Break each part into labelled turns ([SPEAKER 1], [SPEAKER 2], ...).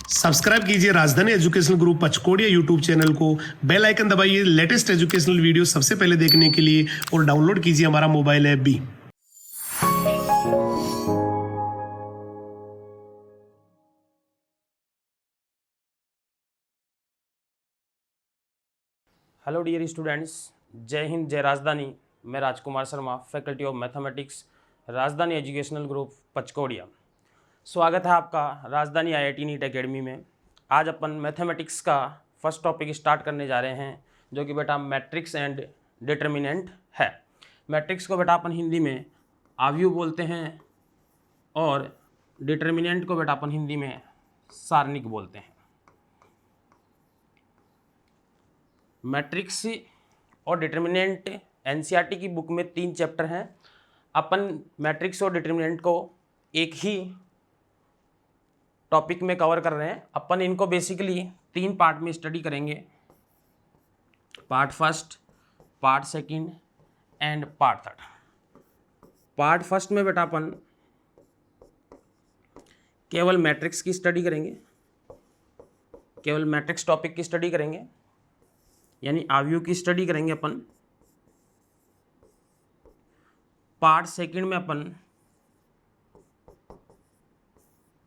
[SPEAKER 1] Subscribe कीजिए राजधानी educational group पचकोड़िया YouTube channel को, बेल आइकन दबाइए लेटेस्ट एजुकेशनल वीडियो सबसे पहले देखने के लिए और डाउनलोड कीजिए हमारा मोबाइल ऐप भी।
[SPEAKER 2] हेलो डियर स्टूडेंट्स, जय हिंद, जय राजधानी। मैं Rajkumar Sharma, faculty of mathematics, राजधानी एजुकेशनल ग्रुप पचकोड़िया। स्वागत है आपका राजधानी IIT नीट एकेडमी में। आज अपन मैथमेटिक्स का फर्स्ट टॉपिक स्टार्ट करने जा रहे हैं, जो कि बेटा मैट्रिक्स एंड डिटर्मिनेंट है। मैट्रिक्स को बेटा अपन हिंदी में आव्यूह बोलते हैं और डिटर्मिनेंट को बेटा अपन हिंदी में सारणिक बोलते हैं। मैट्रिक्स और डिटर्मिनेंट NCERT की बुक में 3 चैप्टर हैं। अपन मैट्रिक्स और डिटर्मिनेंट को एक ही टॉपिक में कवर कर रहे हैं। अपन इनको बेसिकली 3 पार्ट में स्टडी करेंगे, part first, part second and part third. Part first में बेटा अपन केवल मैट्रिक्स की स्टडी करेंगे, केवल मैट्रिक्स टॉपिक की स्टडी करेंगे, यानी आव्यूह की स्टडी करेंगे अपन। पार्ट सेकंड में अपन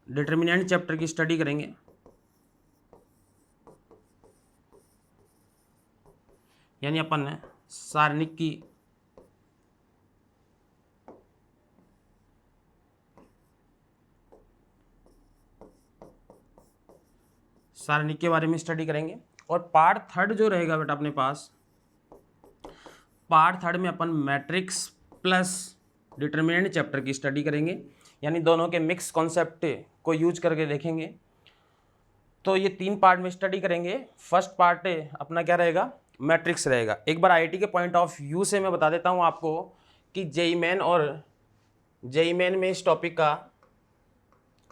[SPEAKER 2] डिटर्मिनेंट चैप्टर की स्टडी करेंगे, यानी अपन सारणिक की सारणिक के बारे में स्टडी करेंगे। और पार्ट थर्ड जो रहेगा बेटा अपने पास, पार्ट थर्ड में अपन मैट्रिक्स प्लस डिटर्मिनेंट चैप्टर की स्टडी करेंगे, यानी दोनों के मिक्स कॉन्सेप्ट को यूज करके देखेंगे। तो ये 3 पार्ट में स्टडी करेंगे। फर्स्ट पार्ट अपना क्या रहेगा, मैट्रिक्स रहेगा। एक बार IIT के पॉइंट ऑफ व्यू से मैं बता देता हूँ आपको कि JEE मेन और JEE मेन में इस टॉपिक का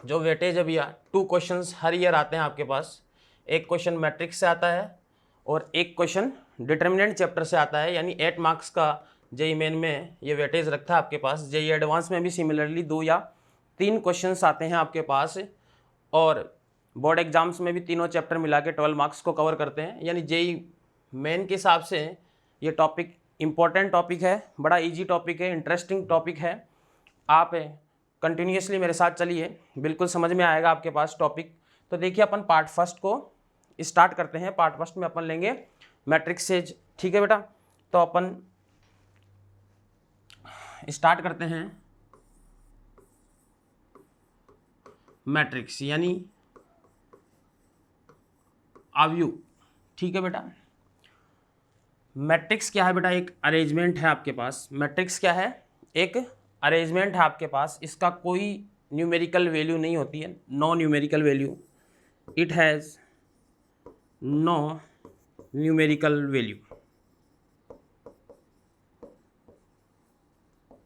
[SPEAKER 2] जो वेटेज है भैया, 2 क्वेश्चंस हर ईयर आते हैं आपके पास। एक क्वेश्चन मैट्रिक्स से आता है और एक क्वेश्चन डिटर्मिनेंट चैप्टर से आता है, यानी 8 मार्क्स का JEE मेन में ये वेटेज रखता है आपके पास। JEE एडवांस में भी सिमिलरली 2 या 3 क्वेश्चंस आते हैं आपके पास, और बोर्ड एग्जाम्स में भी तीनों चैप्टर मिला के 12 मार्क्स को कवर करते हैं। यानी JEE मेन के हिसाब से ये टॉपिक इम्पोर्टेंट टॉपिक है, बड़ा ईजी टॉपिक है, इंटरेस्टिंग टॉपिक है। आप कंटिन्यूसली मेरे साथ चलिए, बिल्कुल समझ में आएगा आपके पास टॉपिक। तो देखिए अपन पार्ट फर्स्ट को स्टार्ट करते हैं। पार्ट फर्स्ट में अपन लेंगे मैट्रिक्स से, ठीक है बेटा। तो अपन स्टार्ट करते हैं मैट्रिक्स यानी आव्यूह, ठीक है बेटा। मैट्रिक्स क्या है बेटा, एक अरेंजमेंट है आपके पास। मैट्रिक्स क्या है, एक अरेंजमेंट है आपके पास। इसका कोई न्यूमेरिकल वैल्यू नहीं होती है, no numerical value, it has no numerical value.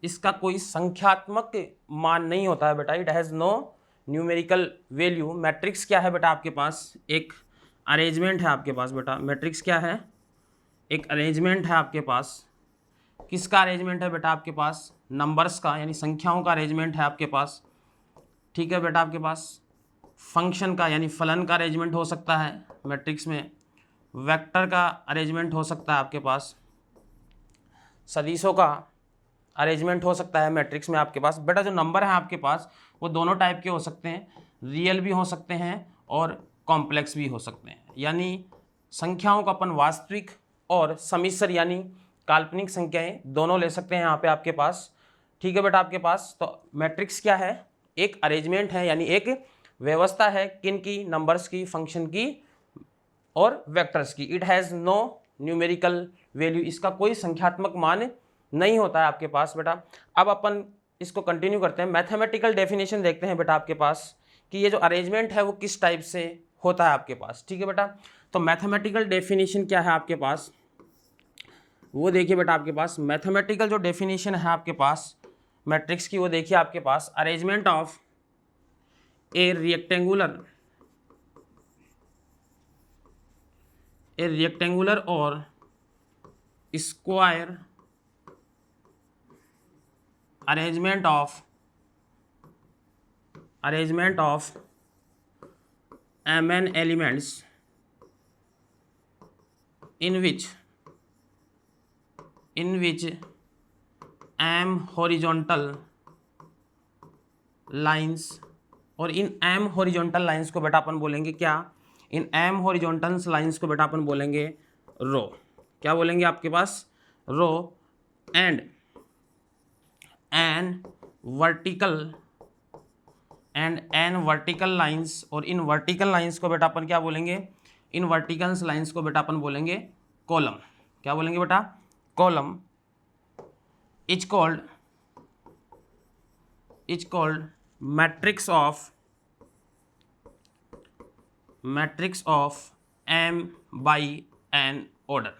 [SPEAKER 2] इसका कोई संख्यात्मक मान नहीं होता है बेटा, it has no numerical value. Matrix क्या है बेटा आपके पास, एक अरेंजमेंट है आपके पास बेटा। मैट्रिक्स क्या है, एक अरेंजमेंट है आपके पास। किसका अरेंजमेंट है बेटा आपके पास, नंबर्स का, यानी संख्याओं का अरेंजमेंट है आपके पास, ठीक है बेटा। आपके पास फंक्शन का यानी फलन का अरेंजमेंट हो सकता है मैट्रिक्स में, वेक्टर का अरेंजमेंट हो सकता है आपके पास, सदिशों का अरेंजमेंट हो सकता है मैट्रिक्स में आपके पास। बेटा जो नंबर है आपके पास वो दोनों टाइप के हो सकते हैं, रियल भी हो सकते हैं और कॉम्प्लेक्स भी हो सकते हैं। यानी संख्याओं का अपन वास्तविक और सम्मिश्र यानी काल्पनिक संख्याएं दोनों ले सकते हैं यहाँ पे आपके पास, ठीक है बेटा आपके पास। तो मैट्रिक्स क्या है, एक अरेंजमेंट है, यानी एक व्यवस्था है, किन की, नंबर्स की, फंक्शन की और वेक्टर्स की। It has no numerical value, इसका कोई संख्यात्मक मान नहीं होता है आपके पास बेटा। अब अपन इसको कंटिन्यू करते हैं, मैथमेटिकल डेफिनेशन देखते हैं बेटा आपके पास कि ये जो अरेंजमेंट है वो किस टाइप से होता है आपके पास, ठीक है बेटा। तो मैथमेटिकल डेफिनेशन क्या है आपके पास, वो देखिए बेटा आपके पास। मैथमेटिकल जो डेफिनेशन है आपके पास मैट्रिक्स की, वो देखिए आपके पास, अरेंजमेंट ऑफ ए रेक्टेंगुलर और square arrangement of mn elements in which m horizontal lines, और इन m horizontal lines को बेटा अपन बोलेंगे क्या, इन m horizontal lines को बेटा अपन बोलेंगे रो। क्या बोलेंगे आपके पास, रो, एंड एन वर्टिकल लाइंस, और इन वर्टिकल लाइंस को बेटा अपन क्या बोलेंगे, इन वर्टिकल लाइंस को बेटा अपन बोलेंगे कॉलम। क्या बोलेंगे बेटा, column is called matrix of m by n order,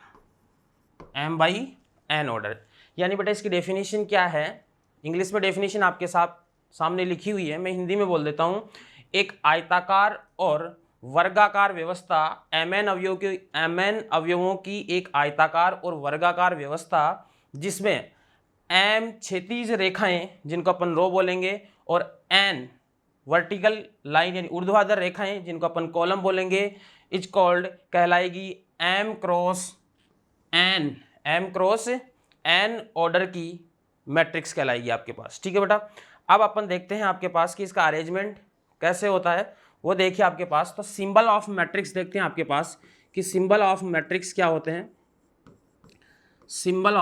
[SPEAKER 2] m by n order. यानी बेटा इसकी डेफिनेशन क्या है, इंग्लिश में डेफिनेशन आपके सामने लिखी हुई है, मैं हिंदी में बोल देता हूँ। एक आयताकार और वर्गाकार व्यवस्था, mn अवयवों की एक आयताकार और वर्गाकार व्यवस्था जिसमें m क्षैतिज रेखाएं जिनको अपन रो बोलेंगे और n वर्टिकल लाइन यानी ऊर्ध्वाधर रेखाएं जिनको अपन कॉलम बोलेंगे, इज कॉल्ड कहलाएगी m क्रॉस n ऑर्डर की मैट्रिक्स कहलाएगी आपके पास। ठीक है बेटा, अब अपन देखते हैं आपके पास कि इसका अरेंजमेंट कैसे होता है, वो देखिए आपके पास। तो सिंबल ऑफ मैट्रिक्स देखते हैं आपके पास कि सिंबल ऑफ मैट्रिक्स क्या होते हैं। सिंबल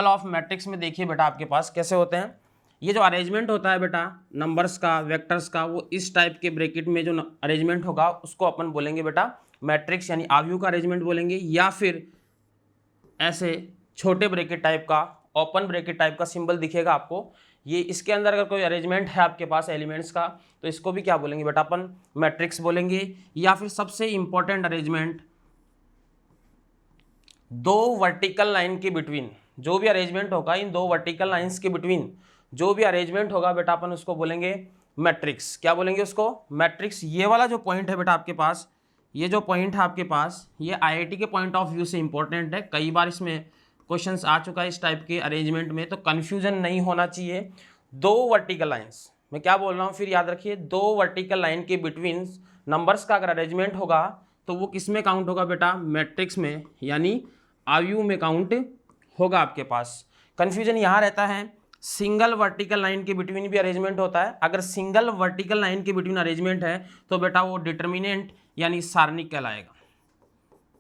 [SPEAKER 2] ऑफ मैट्रिक्स में देखिए बेटा आपके पास कैसे होते हैं। ये जो अरेंजमेंट होता है बेटा नंबर्स का, वेक्टर्स का, वो इस टाइप के ब्रैकेट में जो अरेंजमेंट होगा उसको अपन बोलेंगे बेटा मैट्रिक्स, यानी आव्यूह का अरेंजमेंट बोलेंगे, या फिर ऐसे छोटे ब्रैकेट टाइप का, ओपन ब्रैकेट टाइप का सिंबल दिखेगा आपको। ये इसके अंदर अगर कोई अरेंजमेंट है आपके पास एलिमेंट्स का तो इसको भी क्या बोलेंगे बेटा अपन मैट्रिक्स बोलेंगे। या फिर सबसे इंपॉर्टेंट अरेंजमेंट, दो वर्टिकल लाइन के बिटवीन जो भी अरेंजमेंट होगा, इन दो वर्टिकल लाइंस के बिटवीन जो भी अरेंजमेंट होगा बेटा अपन उसको बोलेंगे मैट्रिक्स। क्या बोलेंगे उसको, मैट्रिक्स। ये वाला जो पॉइंट है बेटा आपके पास, ये जो पॉइंट है आपके पास, ये आईआईटी के पॉइंट ऑफ व्यू से इंपॉर्टेंट है। कई बार इसमें क्वेश्चंस आ चुका है इस टाइप के अरेंजमेंट में, तो कन्फ्यूजन नहीं होना चाहिए। दो वर्टिकल लाइंस, मैं क्या बोल रहा हूँ फिर याद रखिए, दो वर्टिकल लाइन के बिटवीन नंबर्स का अगर अरेंजमेंट होगा तो वो किस में काउंट होगा बेटा, मैट्रिक्स में, यानी आव्यूह में काउंट होगा आपके पास। कन्फ्यूजन यहाँ रहता है, सिंगल वर्टिकल लाइन के बिटवीन भी अरेंजमेंट होता है। अगर सिंगल वर्टिकल लाइन के बिटवीन अरेंजमेंट है तो बेटा वो डिटर्मिनेंट यानी सारणिक कहलाएगा।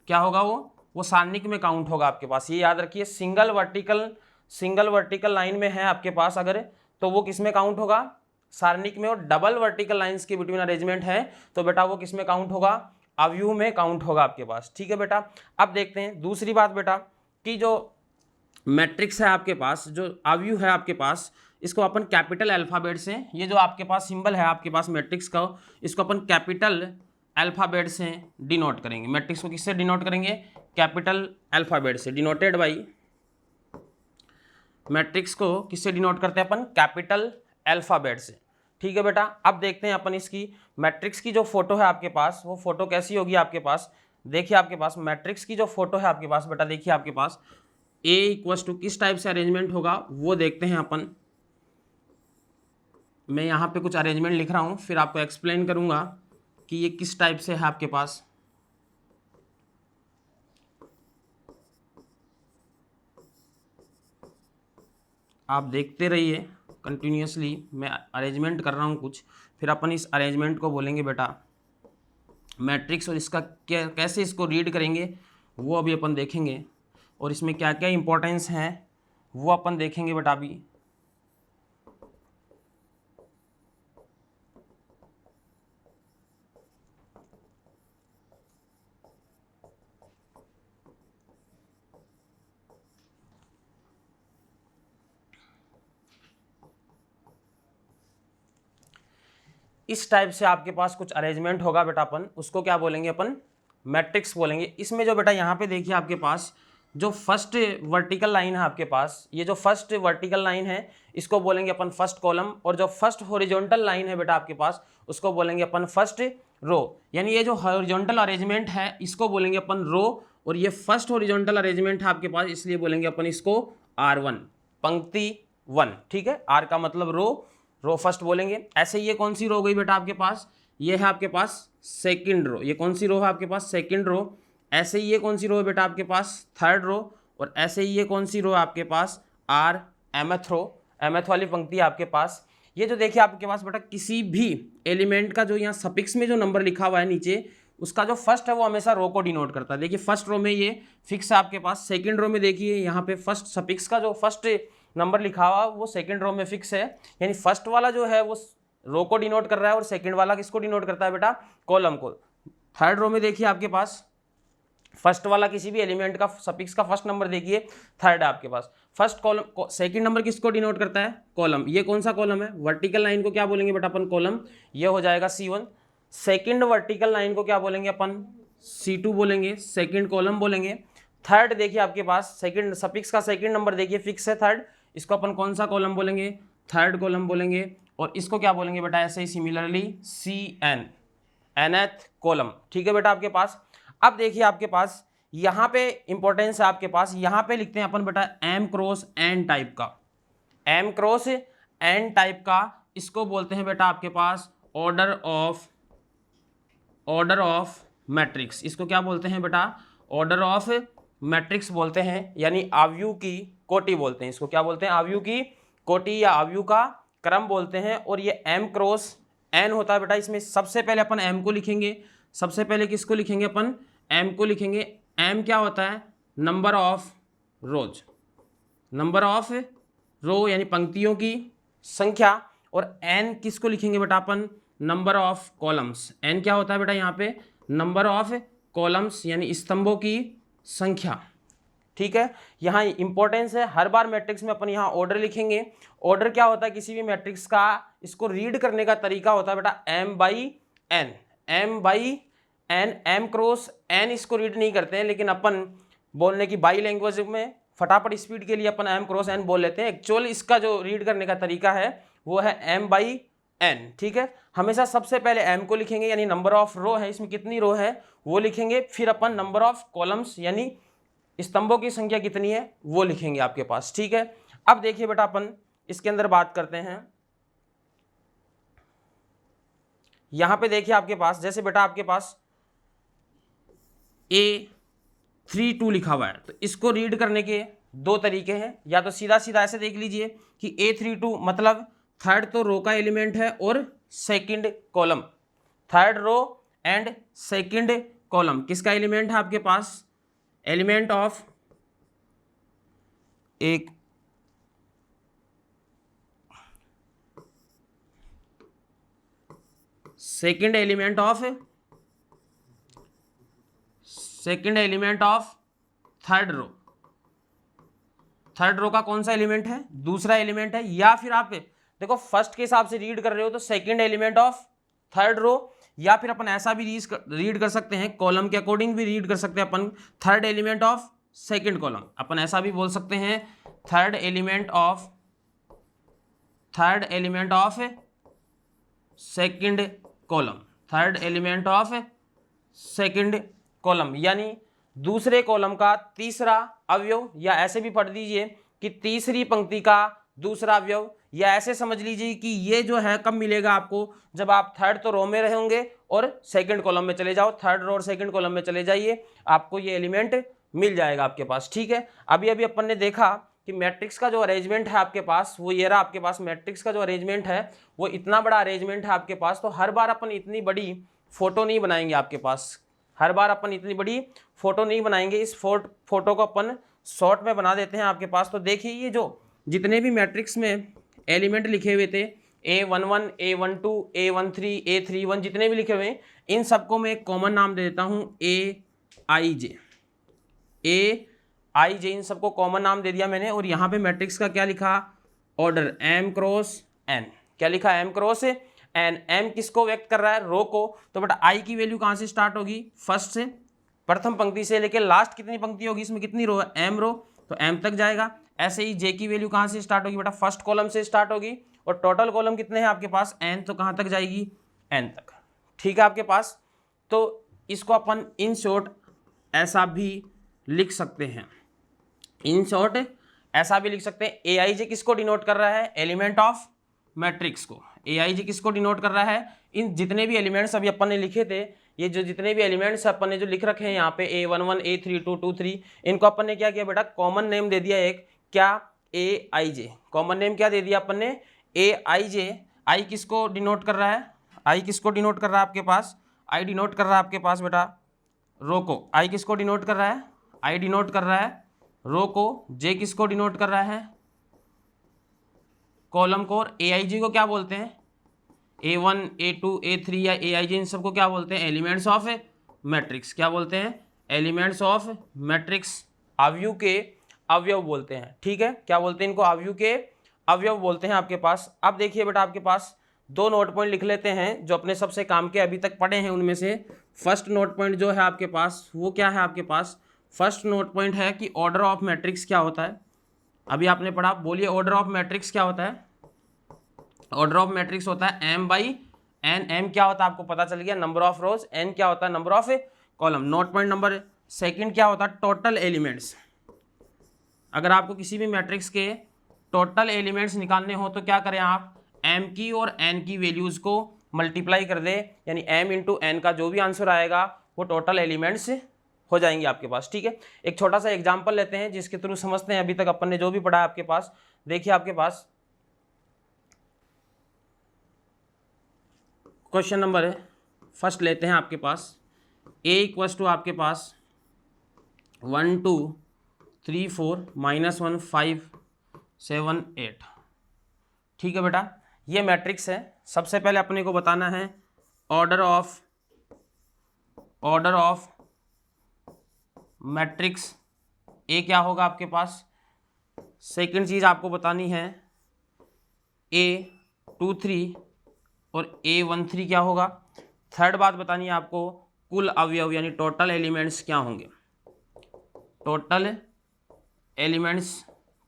[SPEAKER 2] क्या होगा वो सारणिक में काउंट होगा आपके पास, ये याद रखिए। सिंगल वर्टिकल लाइन में है आपके पास अगर, तो वो किस में काउंट होगा, सारणिक में। और डबल वर्टिकल लाइंस के बिटवीन अरेंजमेंट है तो बेटा वो किस में काउंट होगा, आव्यूह में काउंट होगा आपके पास। ठीक है बेटा, अब देखते हैं दूसरी बात बेटा कि जो मैट्रिक्स है आपके पास, जो आव्यूह है आपके पास, इसको अपन कैपिटल अल्फाबेट से, ये जो आपके पास सिंबल है आपके पास मैट्रिक्स का, इसको अपन कैपिटल अल्फाबेट से डिनोट करेंगे। मैट्रिक्स को किससे डिनोट करेंगे, कैपिटल अल्फाबेट से, डिनोटेड बाई, मैट्रिक्स को किससे डिनोट करते हैं अपन, कैपिटल अल्फाबेट से। ठीक है बेटा, अब देखते हैं अपन इसकी मैट्रिक्स की जो फोटो है आपके पास, वो फोटो कैसी होगी आपके पास। देखिए आपके पास मैट्रिक्स की जो फोटो है आपके पास बेटा, देखिए आपके पास A इक्वल्स टू किस टाइप से अरेंजमेंट होगा वो देखते हैं अपन। मैं यहाँ पे कुछ अरेंजमेंट लिख रहा हूँ, फिर आपको एक्सप्लेन करूँगा कि ये किस टाइप से है आपके पास। आप देखते रहिए कंटिन्यूसली, मैं अरेंजमेंट कर रहा हूँ कुछ, फिर अपन इस अरेंजमेंट को बोलेंगे बेटा मैट्रिक्स, और इसका कैसे इसको रीड करेंगे वो अभी अपन देखेंगे, और इसमें क्या क्या इंपॉर्टेंस हैं वो अपन देखेंगे बेटा अभी। इस टाइप से आपके पास कुछ अरेंजमेंट होगा बेटा, अपन उसको क्या बोलेंगे, अपन मैट्रिक्स बोलेंगे। इसमें जो बेटा यहाँ पे देखिए आपके पास जो फर्स्ट वर्टिकल लाइन है आपके पास, ये जो फर्स्ट वर्टिकल लाइन है इसको बोलेंगे अपन फर्स्ट कॉलम, और जो फर्स्ट हॉरिजॉन्टल लाइन है बेटा आपके पास उसको बोलेंगे अपन फर्स्ट रो। यानी ये जो हॉरिजॉन्टल अरेंजमेंट है इसको बोलेंगे अपन रो, और ये फर्स्ट हॉरिजॉन्टल अरेंजमेंट है आपके पास, इसलिए बोलेंगे अपन इसको R1, पंक्ति 1। ठीक है, R का मतलब रो रो फर्स्ट बोलेंगे। ऐसे ये कौन सी रो हो गई बेटा आपके पास, ये है आपके पास सेकंड रो। ये कौन सी रो है आपके पास, सेकंड रो। ऐसे ही ये कौन सी रो है बेटा आपके पास, थर्ड रो। और ऐसे ही ये कौन सी रो है आपके पास, आर एमएथ रो, एमएथ वाली पंक्ति है आपके पास। ये जो देखिए आपके पास बेटा किसी भी एलिमेंट का जो यहाँ सफिक्स में जो नंबर लिखा हुआ है नीचे, उसका जो फर्स्ट है वो हमेशा रो को डिनोट करता है। देखिए फर्स्ट रो में ये फिक्स है आपके पास, सेकंड रो में देखिए यहाँ पे फर्स्ट सफिक्स का जो फर्स्ट नंबर लिखा हुआ वो सेकंड रो में फिक्स है, यानी फर्स्ट वाला जो है वो रो को डिनोट कर रहा है और सेकंड वाला किसको डिनोट करता है बेटा, कॉलम को। थर्ड रो में देखिए आपके पास फर्स्ट वाला किसी भी एलिमेंट का सफिक्स का फर्स्ट नंबर देखिए थर्ड है आपके पास। फर्स्ट कॉलम सेकंड नंबर किसको डिनोट करता है, कॉलम। ये कौन सा कॉलम है, वर्टिकल लाइन को क्या बोलेंगे बेटा अपन, कॉलम। ये हो जाएगा C1। सेकंड वर्टिकल लाइन को क्या बोलेंगे अपन, C2 बोलेंगे, सेकंड कॉलम बोलेंगे। थर्ड देखिए आपके पास सेकंड सफिक्स का सेकंड नंबर देखिए फिक्स है थर्ड, इसको अपन कौन सा कॉलम बोलेंगे, थर्ड कॉलम बोलेंगे। और इसको क्या बोलेंगे बेटा, ऐसे ही सिमिलरली CN, nth कॉलम। ठीक है बेटा आपके पास। अब देखिए आपके पास यहाँ पे इंपॉर्टेंस है आपके पास, यहाँ पे लिखते हैं अपन बेटा M क्रॉस N टाइप का, M क्रॉस N टाइप का, इसको बोलते हैं बेटा आपके पास ऑर्डर ऑफ मैट्रिक्स। इसको क्या बोलते हैं बेटा, ऑर्डर ऑफ मैट्रिक्स बोलते हैं, यानी आव्यूह की कोटि बोलते हैं। इसको क्या बोलते हैं, आव्यूह की कोटि या आव्यूह का क्रम बोलते हैं। और ये M क्रॉस N होता है बेटा, इसमें सबसे पहले अपन M को लिखेंगे। सबसे पहले किसको लिखेंगे अपन, M को लिखेंगे। M क्या होता है, number of rows, number of row यानी पंक्तियों की संख्या। और N किसको लिखेंगे बेटा अपन, नंबर ऑफ कॉलम्स। N क्या होता है बेटा यहाँ पे, नंबर ऑफ कॉलम्स यानी स्तंभों की संख्या। ठीक है, यहाँ इंपॉर्टेंस है, हर बार मैट्रिक्स में अपन यहाँ ऑर्डर लिखेंगे। ऑर्डर क्या होता है किसी भी मैट्रिक्स का, इसको रीड करने का तरीका होता है बेटा M/N, M/N, M cross N इसको रीड नहीं करते हैं, लेकिन अपन बोलने की बाई लैंग्वेज में फटाफट स्पीड के लिए अपन M क्रॉस N बोल लेते हैं। एक्चुअल इसका जो रीड करने का तरीका है वो है M/N। ठीक है, हमेशा सबसे पहले M को लिखेंगे, यानी नंबर ऑफ रो है, इसमें कितनी रो है वो लिखेंगे। फिर अपन नंबर ऑफ कॉलम्स यानी स्तंभों की संख्या कितनी है वो लिखेंगे आपके पास। ठीक है, अब देखिए बेटा अपन इसके अंदर बात करते हैं। यहां पे देखिए आपके पास, जैसे बेटा आपके पास A32 लिखा हुआ है, तो इसको रीड करने के दो तरीके हैं। या तो सीधा सीधा ऐसे देख लीजिए कि A32 मतलब थर्ड तो रो का एलिमेंट है और second column, third row and second column किसका एलिमेंट है आपके पास, एलिमेंट ऑफ एक second element of third row. Third row का कौन सा एलिमेंट है, दूसरा एलिमेंट है। या फिर आप देखो फर्स्ट के हिसाब से रीड कर रहे हो तो second element of third row, या फिर अपन ऐसा भी रीड कर सकते हैं, कॉलम के अकॉर्डिंग भी रीड कर सकते हैं अपन, third element of second column. अपन ऐसा भी बोल सकते हैं third element of second column, third element of second column, यानी दूसरे कॉलम का तीसरा अवयव। या ऐसे भी पढ़ दीजिए कि तीसरी पंक्ति का दूसरा अवयव। या ऐसे समझ लीजिए कि ये जो है कब मिलेगा आपको, जब आप थर्ड तो रो में रहेंगे और सेकंड कॉलम में चले जाओ, थर्ड रो और सेकंड कॉलम में चले जाइए, आपको ये एलिमेंट मिल जाएगा आपके पास। ठीक है, अभी अपन ने देखा कि मैट्रिक्स का जो अरेंजमेंट है आपके पास वो ये रहा। आपके पास मैट्रिक्स का जो अरेंजमेंट है वो इतना बड़ा अरेंजमेंट है आपके पास, तो हर बार अपन इतनी बड़ी फोटो नहीं बनाएंगे आपके पास, हर बार अपन इतनी बड़ी फोटो नहीं बनाएंगे। इस फोटो को अपन शॉर्ट में बना देते हैं आपके पास। तो देखिए ये जो जितने भी मैट्रिक्स में एलिमेंट लिखे हुए थे, A11, A12, A13, A31, जितने भी लिखे हुए हैं, इन सबको मैं एक कॉमन नाम दे देता हूँ AIJ, इन सबको कॉमन नाम दे दिया मैंने। और यहाँ पे मैट्रिक्स का क्या लिखा, ऑर्डर M क्रॉस N। क्या लिखा, M क्रॉस N। M किसको व्यक्त कर रहा है, रो को। तो बेटा I की वैल्यू कहाँ से स्टार्ट होगी, फर्स्ट से, प्रथम पंक्ति से लेके लास्ट कितनी पंक्ति होगी, इसमें कितनी रो है, M रो, तो M तक जाएगा। ऐसे ही J की वैल्यू कहाँ से स्टार्ट होगी बेटा, फर्स्ट कॉलम से स्टार्ट होगी। और टोटल कॉलम कितने हैं आपके पास, N, तो कहाँ तक जाएगी, N तक। ठीक है आपके पास। तो इसको अपन इन शॉर्ट ऐसा भी लिख सकते हैं, इन शॉर्ट ऐसा भी लिख सकते हैं। AIJ किसको डिनोट कर रहा है, एलिमेंट ऑफ मैट्रिक्स को। AIJ किसको डिनोट कर रहा है? इन जितने भी एलिमेंट्स अभी अपन ने लिखे थे, ये जो जितने भी एलिमेंट्स अपन ने जो लिख रखे हैं यहाँ पे A11 A32 23, इनको अपन ने क्या किया बेटा, कॉमन नेम दे दिया एक, क्या? AIJ। कॉमन नेम क्या दे दिया अपन ने? AIJ। आई किसको डिनोट कर रहा है? आई किसको डिनोट कर रहा है आपके पास? आई डिनोट कर रहा है आपके पास बेटा रो को। आई किसको डिनोट कर रहा है? आई डिनोट कर रहा है रो को। जे किसको डिनोट कर रहा है? कॉलम को। और AIJ को क्या बोलते हैं? A1 A2 A3 या AIJ, इन सबको क्या बोलते हैं? Elements of matrix. क्या बोलते हैं? Elements of matrix. अवयव के अवयव बोलते हैं, ठीक है। क्या बोलते हैं इनको? अवयव के अवयव बोलते हैं आपके पास। अब देखिए बेटा, आपके पास दो नोट पॉइंट लिख लेते हैं जो अपने सबसे काम के अभी तक पढ़े हैं। उनमें से फर्स्ट नोट पॉइंट जो है आपके पास, वो क्या है आपके पास? फर्स्ट नोट पॉइंट है कि ऑर्डर ऑफ मैट्रिक्स क्या होता है। अभी आपने पढ़ा, बोलिए ऑर्डर ऑफ मैट्रिक्स क्या होता है? ऑर्डर ऑफ मैट्रिक्स होता है M/n। M क्या होता है आपको पता चल गया, नंबर ऑफ रोज। N क्या होता है? Number of column. Note point number second क्या होता है? Total elements. अगर आपको किसी भी मैट्रिक्स के टोटल एलिमेंट्स निकालने हो तो क्या करें आप? M की और N की वैल्यूज को मल्टीप्लाई कर दे, यानी M इंटू N का जो भी आंसर आएगा वो टोटल एलिमेंट्स हो जाएंगे आपके पास, ठीक है। एक छोटा सा एग्जांपल लेते हैं जिसके थ्रू समझते हैं अभी तक अपन ने जो भी पढ़ा है आपके पास। देखिए आपके पास क्वेश्चन नंबर फर्स्ट लेते हैं आपके पास। A इक्वल्स टू आपके पास 1 2 3 4 -1 5 7 8, ठीक है बेटा। ये मैट्रिक्स है। सबसे पहले अपने को बताना है ऑर्डर ऑफ मैट्रिक्स ए क्या होगा आपके पास। सेकंड चीज़ आपको बतानी है A23 और A13 क्या होगा। थर्ड बात बतानी है आपको कुल अवयव यानी टोटल एलिमेंट्स क्या होंगे। टोटल एलिमेंट्स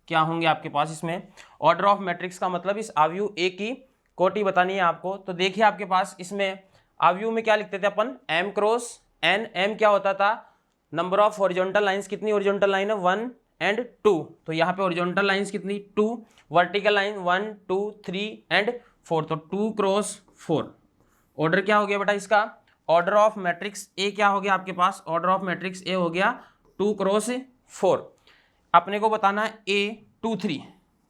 [SPEAKER 2] क्या होंगे आपके पास। इसमें ऑर्डर ऑफ मैट्रिक्स का मतलब इस अवयव ए की कोटि बतानी है आपको। तो देखिए आपके पास इसमें अवयव में क्या लिखते थे अपन? M cross N। M क्या होता था? Number of horizontal lines. कितनी हॉरिजॉन्टल लाइन है? 1 एंड 2। तो यहाँ पे हॉरिजॉन्टल लाइंस कितनी? 2। वर्टिकल लाइन 1 2 3 एंड 4, तो 2 क्रॉस 4। ऑर्डर क्या हो गया बेटा इसका? ऑर्डर ऑफ मैट्रिक्स ए क्या हो गया आपके पास? ऑर्डर ऑफ मैट्रिक्स ए हो गया 2 क्रॉस 4। अपने को बताना है A23।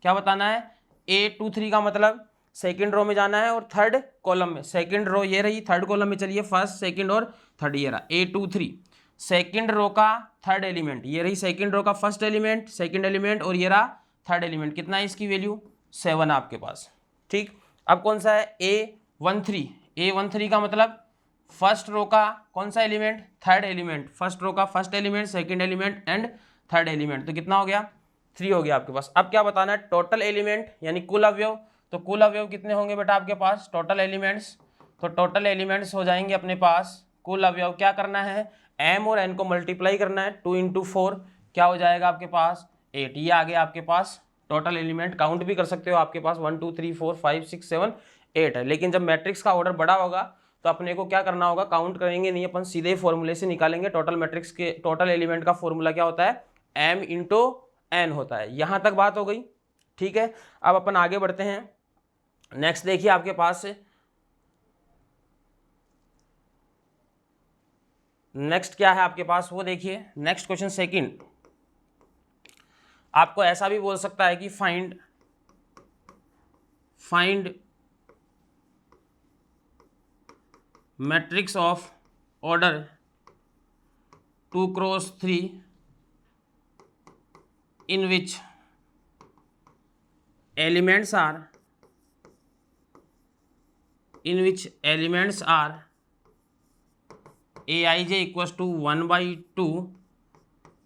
[SPEAKER 2] क्या बताना है? A23 का मतलब सेकंड रो में जाना है और थर्ड कॉलम में। सेकंड रो ये रही, थर्ड कॉलम में चलिए, फर्स्ट सेकंड और थर्ड ये रहा। A23 सेकंड रो का थर्ड एलिमेंट, ये रही सेकंड रो का फर्स्ट एलिमेंट, सेकंड एलिमेंट, और ये रहा थर्ड एलिमेंट। कितना है इसकी वैल्यू? 7 आपके पास, ठीक। अब कौन सा है? A13। A13 का मतलब फर्स्ट रो का कौन सा element? Third element. First row का first element, second element and third element. तो कितना हो गया? 3 हो गया आपके पास। अब क्या बताना है? टोटल एलिमेंट यानी कुल अवयव। तो कुल अवयव कितने होंगे बेटा आपके पास? Total elements. तो टोटल एलिमेंट्स हो जाएंगे अपने पास कुल अवयव। क्या करना है? M और N को मल्टीप्लाई करना है। 2 × 4 क्या हो जाएगा आपके पास? 8। ये आ गया आपके पास टोटल एलिमेंट। काउंट भी कर सकते हो, आपके पास 1 2 3 4 5 6 7 8 है। लेकिन जब मैट्रिक्स का ऑर्डर बड़ा होगा तो अपने को क्या करना होगा? काउंट करेंगे नहीं, अपन सीधे फॉर्मूले से निकालेंगे। टोटल मैट्रिक्स के टोटल एलिमेंट का फॉर्मूला क्या होता है? M × N होता है। यहां तक बात हो गई, ठीक है। अब अपन आगे बढ़ते हैं। नेक्स्ट देखिए आपके पास नेक्स्ट क्या है आपके पास, वो देखिए। नेक्स्ट क्वेश्चन सेकंड आपको ऐसा भी बोल सकता है कि find matrix of order 2 × 3 in which elements are Aij equals to 1/2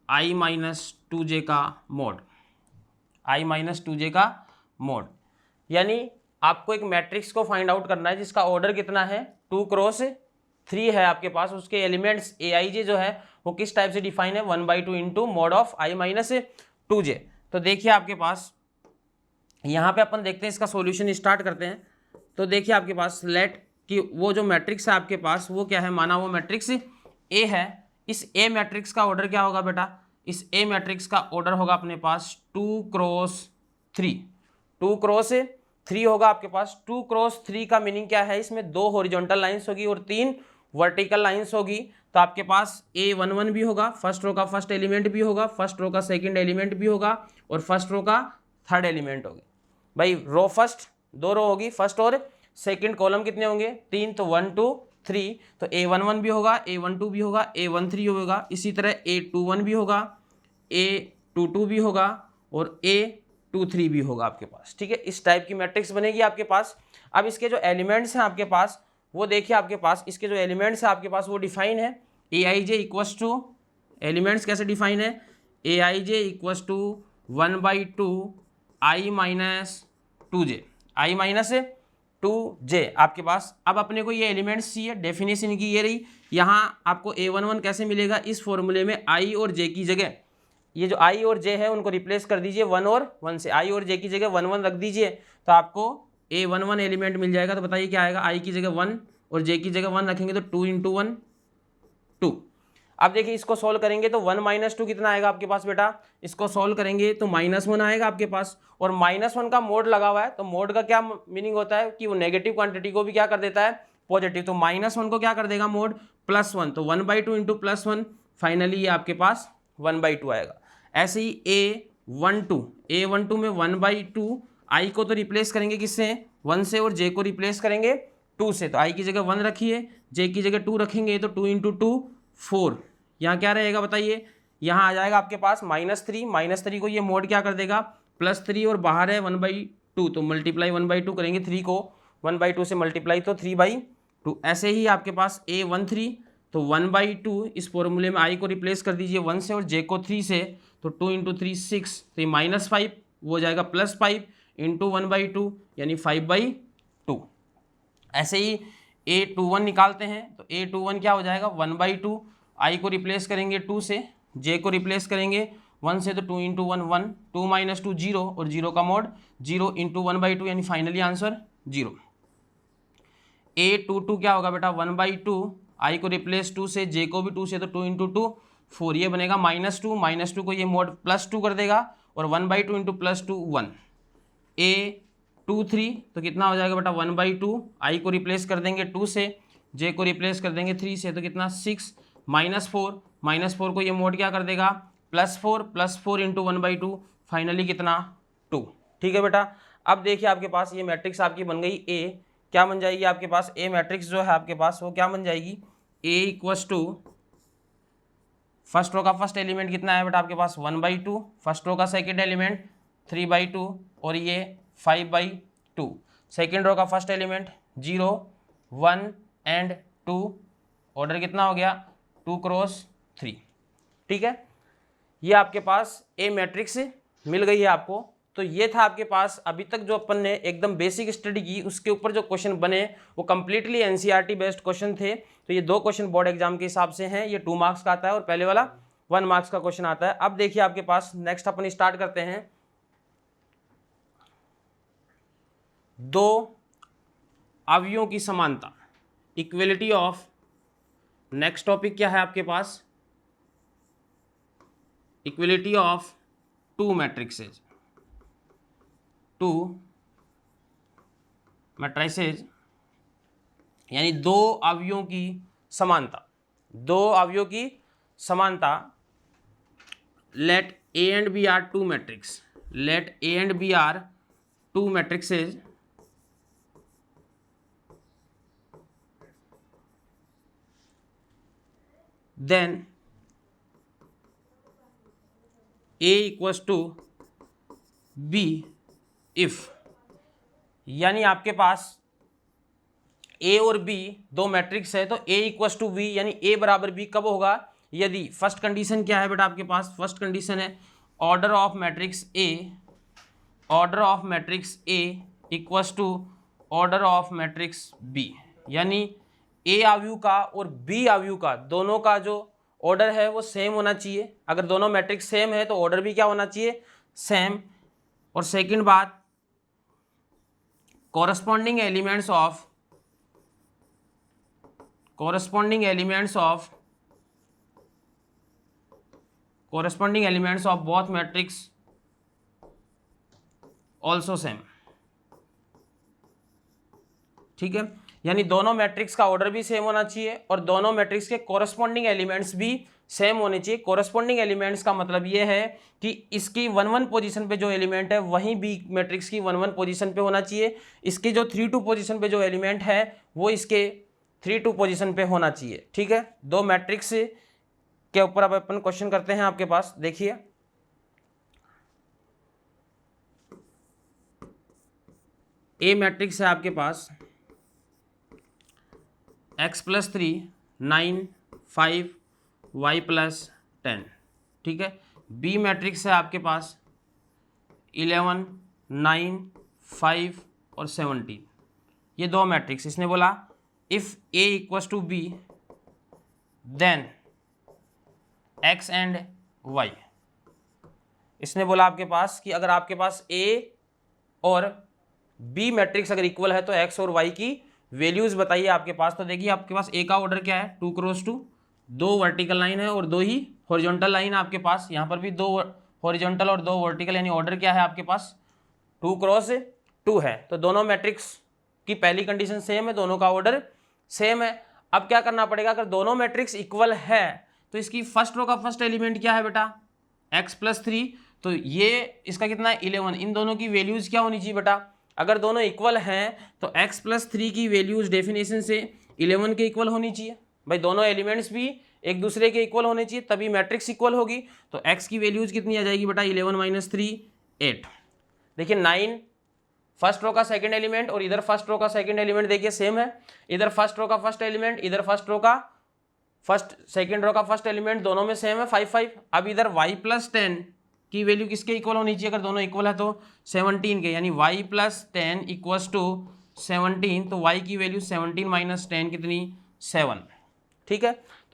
[SPEAKER 2] I - 2j का मोड। I - 2j का मोड यानी आपको एक मैट्रिक्स को फाइंड आउट करना है जिसका ऑर्डर कितना है? 2 × 3 है आपके पास। उसके एलिमेंट्स Aij जो है वो किस टाइप से डिफाइन है? 1/2 into mode of I - 2j। तो देखिए आपके पास यहाँ पे अपन देखते हैं, इसका सॉल्यूशन स्टार्ट करते हैं। तो देखिए आपके पास लेट कि वो जो मैट्रिक्स है आपके पास वो क्या है? माना वो मैट्रिक्स ए है। इस ए मैट्रिक्स का ऑर्डर क्या होगा बेटा? इस ए मैट्रिक्स का ऑर्डर होगा अपने पास 2 × 3। 2 × 3 होगा आपके पास। 2 क्रॉस 3 का मीनिंग क्या है, इसमें 2 हॉरिजॉन्टल लाइंस होगी और 3 वर्टिकल लाइंस होगी। तो आपके पास A11 भी होगा, फर्स्ट रो का फर्स्ट एलिमेंट भी होगा, फर्स्ट रो का सेकंड एलिमेंट भी होगा और फर्स्ट रो का थर्ड एलिमेंट होगा। भाई रो फर्स्ट 2 रो होगी, फर्स्ट और सेकंड कॉलम कितने होंगे 3, तो 1 2 3, तो A11 भी होगा, A12 भी होगा, A13 होगा, इसी तरह A21 भी होगा, A22 भी होगा और A23 भी होगा आपके पास। ठीक है, इस टाइप की मैट्रिक्स बनेगी आपके पास। अब इसके जो एलिमेंट्स हैं आपके पास वो देखिए, आपके पास इसके जो एलिमेंट्स हैं आपके पास वो डिफाइन है। Aij इक्वस टू, एलिमेंट्स कैसे डिफाइन है, Aij equals to 1/2 i minus 2j, i minus 2j आपके पास। अब अपने को ये एलिमेंट्स चाहिए, डेफिनेशन की ये रही। यहाँ आपको A11 कैसे मिलेगा, इस फॉर्मूले में i और j की जगह ये जो i और j है उनको रिप्लेस कर दीजिए 1 और 1 से, i और j की जगह 1 1 रख दीजिए तो आपको A11 एलिमेंट मिल जाएगा। तो बताइए क्या आएगा, i की जगह 1 और j की जगह 1 रखेंगे तो 2 × 1 2। अब देखिए इसको सॉल्व करेंगे तो 1 - 2 कितना आएगा आपके पास बेटा, इसको सॉल्व करेंगे तो -1 आएगा आपके पास। और -1 का मोड लगा हुआ है, तो मोड का क्या मीनिंग होता है कि वो नेगेटिव क्वांटिटी को भी क्या कर देता है, पॉजिटिव। तो -1 को क्या कर देगा मोड, +1, तो 1/2 × +1, फाइनली ये आपके पास 1/2 आएगा। ऐसे ही A12 में 1/2, i को तो रिप्लेस करेंगे किससे, 1 से, और j को रिप्लेस करेंगे 2 से। तो i की जगह 1 रखिए, j की जगह 2 रखेंगे तो 2 × 2 4। यहाँ क्या रहेगा बताइए, यहाँ आ जाएगा आपके पास -3 को ये मोड क्या कर देगा +3, और बाहर है 1/2, तो मल्टीप्लाई 1/2 करेंगे, 3 को 1/2 से मल्टीप्लाई तो 3/2। ऐसे ही आपके पास A13, तो 1/2, इस फॉर्मूले में i को रिप्लेस कर दीजिए 1 से और j को 3 से, तो 2 × 3 6, तो ये -5 वो हो जाएगा +5 × 1/2 यानी 5/2। ऐसे ही A21 निकालते हैं तो A21 क्या हो जाएगा 1/2, i को रिप्लेस करेंगे 2 से, j को रिप्लेस करेंगे 1 से, तो 2 × 1 1, 2 - 2 0, और 0 का मोड 0 × 1/2 यानी फाइनली आंसर 0। A22 क्या होगा बेटा 1/2, i को रिप्लेस 2 से, j को भी 2 से, तो 2 × 2 4, ये बनेगा -2 को ये मोड +2 कर देगा और 1/2 × +2 1। A23 तो कितना हो जाएगा बेटा 1/2, i को रिप्लेस कर देंगे 2 से, j को रिप्लेस कर देंगे 3 से, तो कितना 6, -4 को ये मोड क्या कर देगा +4 × 1/2, फाइनली कितना 2। ठीक है बेटा, अब देखिए आपके पास ये मैट्रिक्स आपकी बन गई A, क्या बन जाएगी आपके पास A मैट्रिक्स जो है आपके पास वो क्या बन जाएगी, A equals to, first row का फर्स्ट एलिमेंट कितना है बेटा आपके पास 1/2, फर्स्ट रो का सेकंड एलिमेंट 3/2 और ये 5/2, सेकंड रो का फर्स्ट एलिमेंट 0 1 एंड 2, ऑर्डर कितना हो गया 2 × 3। ठीक है, ये आपके पास ए मैट्रिक्स मिल गई है आपको। तो ये था आपके पास अभी तक जो अपन ने एकदम बेसिक स्टडी की, उसके ऊपर जो क्वेश्चन बने वो कंप्लीटली एनसीईआरटी बेस्ड क्वेश्चन थे। तो ये 2 क्वेश्चन बोर्ड एग्जाम के हिसाब से हैं, ये 2 मार्क्स का आता है और पहले वाला 1 मार्क्स का क्वेश्चन आता है। अब देखिए आपके पास नेक्स्ट अपन स्टार्ट करते हैं 2 अवयवों की समानता, इक्वलिटी ऑफ, नेक्स्ट टॉपिक क्या है आपके पास, इक्वलिटी ऑफ 2 मैट्रिक्सेज, 2 मैट्रिसेज यानी 2 अवयवों की समानता, 2 अवयवों की समानता। Let A and B are 2 matrix, let A and B are 2 matrices then A equals to B if, यानी आपके पास A और B 2 मैट्रिक्स है तो A इक्वस टू B यानी A बराबर B कब होगा, यदि फर्स्ट कंडीशन क्या है बेटा आपके पास, फर्स्ट कंडीशन है order of matrix A, order of matrix A equals to order of matrix B, यानी A अवयव का और B अवयव का दोनों का जो ऑर्डर है वो सेम होना चाहिए। अगर दोनों मैट्रिक्स सेम है तो ऑर्डर भी क्या होना चाहिए, सेम। और सेकंड बात, corresponding elements of both matrix also same, ठीक है, यानी दोनों मैट्रिक्स का ऑर्डर भी सेम होना चाहिए और दोनों मैट्रिक्स के कोरस्पॉन्डिंग एलिमेंट्स भी सेम होने चाहिए। कोरस्पॉन्डिंग एलिमेंट्स का मतलब ये है कि इसकी 1-1 पोजीशन पे जो एलिमेंट है वहीं बी मैट्रिक्स की 1-1 पोजीशन पे होना चाहिए। इसकी जो 3-2 पोजीशन पे जो एलिमेंट है वो इसके 3-2 पोजीशन पे होना चाहिए। ठीक है, दो मैट्रिक्स के ऊपर अब अपन क्वेश्चन करते हैं। आपके पास देखिए, ए मैट्रिक्स है आपके पास x+3 9 5 y+10, ठीक है। बी मैट्रिक्स है आपके पास 11 9 5 और 17। ये दो मैट्रिक्स इसने बोला if a equals to B then x and y। इसने बोला आपके पास कि अगर आपके पास a और b मैट्रिक्स अगर इक्वल है तो x और y की वैल्यूज बताइए आपके पास। तो देखिए आपके पास a का ऑर्डर क्या है 2x2, दो वर्टिकल लाइन है और दो ही हॉरिजॉन्टल लाइन है आपके पास। यहाँ पर भी दो हॉरिजॉन्टल और दो वर्टिकल, यानी ऑर्डर क्या है आपके पास 2x2 है। तो दोनों मैट्रिक्स की पहली कंडीशन सेम है, दोनों का ऑर्डर सेम है। अब क्या करना पड़ेगा, अगर दोनों मैट्रिक्स इक्वल है तो इसकी फर्स्ट रो का फर्स्ट एलिमेंट क्या है बेटा x+3, तो ये इसका कितना है 11। इन दोनों की वैल्यूज क्या होनी चाहिए बेटा, अगर दोनों इक्वल हैं तो x+3 की वैल्यूज डेफिनेशन से 11 के इक्वल होनी चाहिए। भाई दोनों एलिमेंट्स भी एक दूसरे के इक्वल होने चाहिए तभी मैट्रिक्स इक्वल होगी। तो x की वैल्यूज कितनी आ जाएगी बेटा 11 - 3 8। देखिए 9 फर्स्ट रो का सेकंड एलिमेंट और इधर फर्स्ट रो का सेकंड एलिमेंट देखिए सेम है। इधर फर्स्ट रो का फर्स्ट एलिमेंट, इधर फर्स्ट रो का सेकंड रो का फर्स्ट एलिमेंट, दोनों में सेम है 5 5। अब इधर y+10 की वैल्यू किसके इक्वल होनी चाहिए, अगर दोनों इक्वल है तो 17 के, यानी y+10 इक्वल्स टू 17। तो y की वैल्यू 17 - 10 कितनी 7। ठीक है,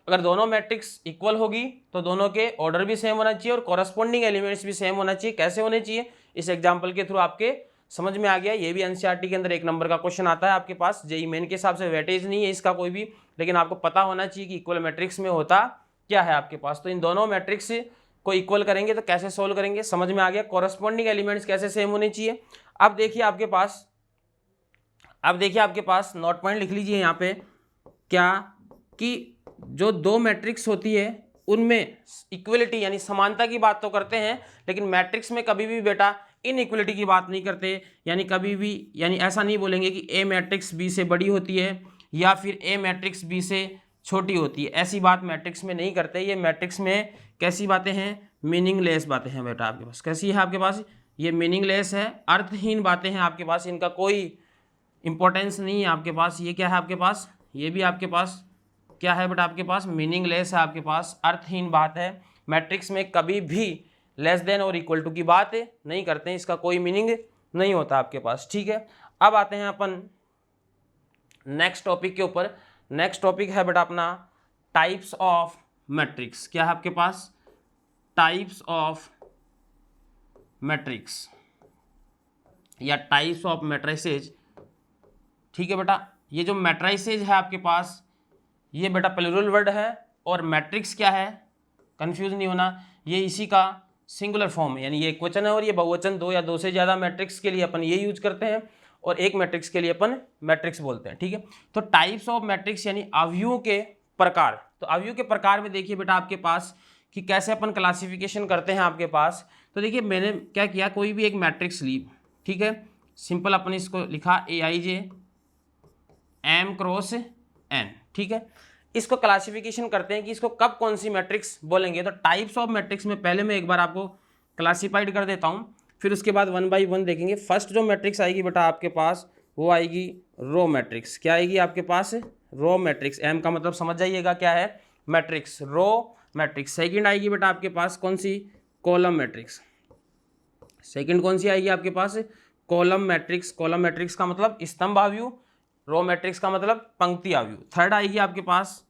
[SPEAKER 2] अगर दोनों मैट्रिक्स इक्वल होगी तो दोनों के ऑर्डर भी सेम होना चाहिए और कॉरस्पॉन्डिंग एलिमेंट्स भी सेम होना चाहिए। कैसे होने चाहिए, इस एग्जाम्पल के थ्रू आपके समझ में आ गया। ये भी एनसीईआरटी के अंदर 1 नंबर का क्वेश्चन आता है आपके पास। जेईई मेन के हिसाब से वेटेज नहीं है इसका कोई भी, लेकिन आपको पता होना चाहिए कि इक्वल मैट्रिक्स में होता क्या है आपके पास। तो इन दोनों मैट्रिक्स को इक्वल करेंगे तो कैसे सोल्व करेंगे, समझ में आ गया। कॉरस्पॉन्डिंग एलिमेंट्स कैसे सेम होने चाहिए। अब देखिए आपके पास नोट पॉइंट लिख लीजिए यहाँ पे क्या, कि जो दो मैट्रिक्स होती है उनमें इक्वलिटी यानी समानता की बात तो करते हैं, लेकिन मैट्रिक्स में कभी भी बेटा इनइक्वलिटी की बात नहीं करते। यानी कभी भी, यानी ऐसा नहीं बोलेंगे कि ए मैट्रिक्स बी से बड़ी होती है या फिर ए मैट्रिक्स बी से छोटी होती है, ऐसी बात मैट्रिक्स में नहीं करते। ये मैट्रिक्स में कैसी बातें हैं, मीनिंगलेस बातें हैं बेटा आपके पास। कैसी है आपके पास, ये मीनिंगलेस है, अर्थहीन बातें हैं आपके पास, इनका कोई इंपॉर्टेंस नहीं है आपके पास। ये क्या है आपके पास, ये भी आपके पास क्या है बेटा आपके पास मीनिंगलेस है आपके पास, अर्थहीन बात है। मैट्रिक्स में कभी भी लेस देन और इक्वल टू की बात नहीं करते हैं, इसका कोई मीनिंग नहीं होता आपके पास। ठीक है, अब आते हैं अपन नेक्स्ट टॉपिक के ऊपर। नेक्स्ट टॉपिक है बेटा अपना टाइप्स ऑफ मैट्रिक्स। क्या है आपके पास, टाइप्स ऑफ मैट्रिक्स या टाइप्स ऑफ मैट्रिसेज। ठीक है बेटा, ये जो मैट्रिसेज है आपके पास ये बेटा प्लूरल वर्ड है, और मैट्रिक्स क्या है कंफ्यूज नहीं होना, ये इसी का सिंगुलर फॉर्म है, यानी ये एकवचन है और ये बहुवचन। दो या दो से ज़्यादा मैट्रिक्स के लिए अपन ये यूज करते हैं और एक मैट्रिक्स के लिए अपन मैट्रिक्स बोलते हैं। ठीक है, तो टाइप्स ऑफ मैट्रिक्स यानी अवयवों के प्रकार। तो अवयव के प्रकार में देखिए बेटा आपके पास कि कैसे अपन क्लासिफिकेशन करते हैं आपके पास। तो देखिए मैंने क्या किया, कोई भी एक मैट्रिक्स ली, ठीक है, सिंपल अपन इसको लिखा AIJ M×n। ठीक है, इसको क्लासिफिकेशन करते हैं कि इसको कब कौन सी मैट्रिक्स बोलेंगे। तो टाइप्स ऑफ मैट्रिक्स में पहले मैं एक बार आपको क्लासिफाइड कर देता हूँ, फिर उसके बाद 1 बाई 1 देखेंगे। फर्स्ट जो मैट्रिक्स आएगी बेटा आपके पास वो आएगी रो मैट्रिक्स। क्या आएगी आपके पास, रो मैट्रिक्स। एम का मतलब समझ जाइएगा क्या है, मैट्रिक्स, रो मैट्रिक्स। सेकंड आएगी बेटा आपके पास कौन सी, कॉलम मैट्रिक्स। सेकंड कौन सी आएगी आपके पास, कॉलम मैट्रिक्स। कॉलम मैट्रिक्स का मतलब स्तंभ आव्यूह, रो मैट्रिक्स का मतलब पंक्ति आव्यूह। थर्ड आएगी आपके पास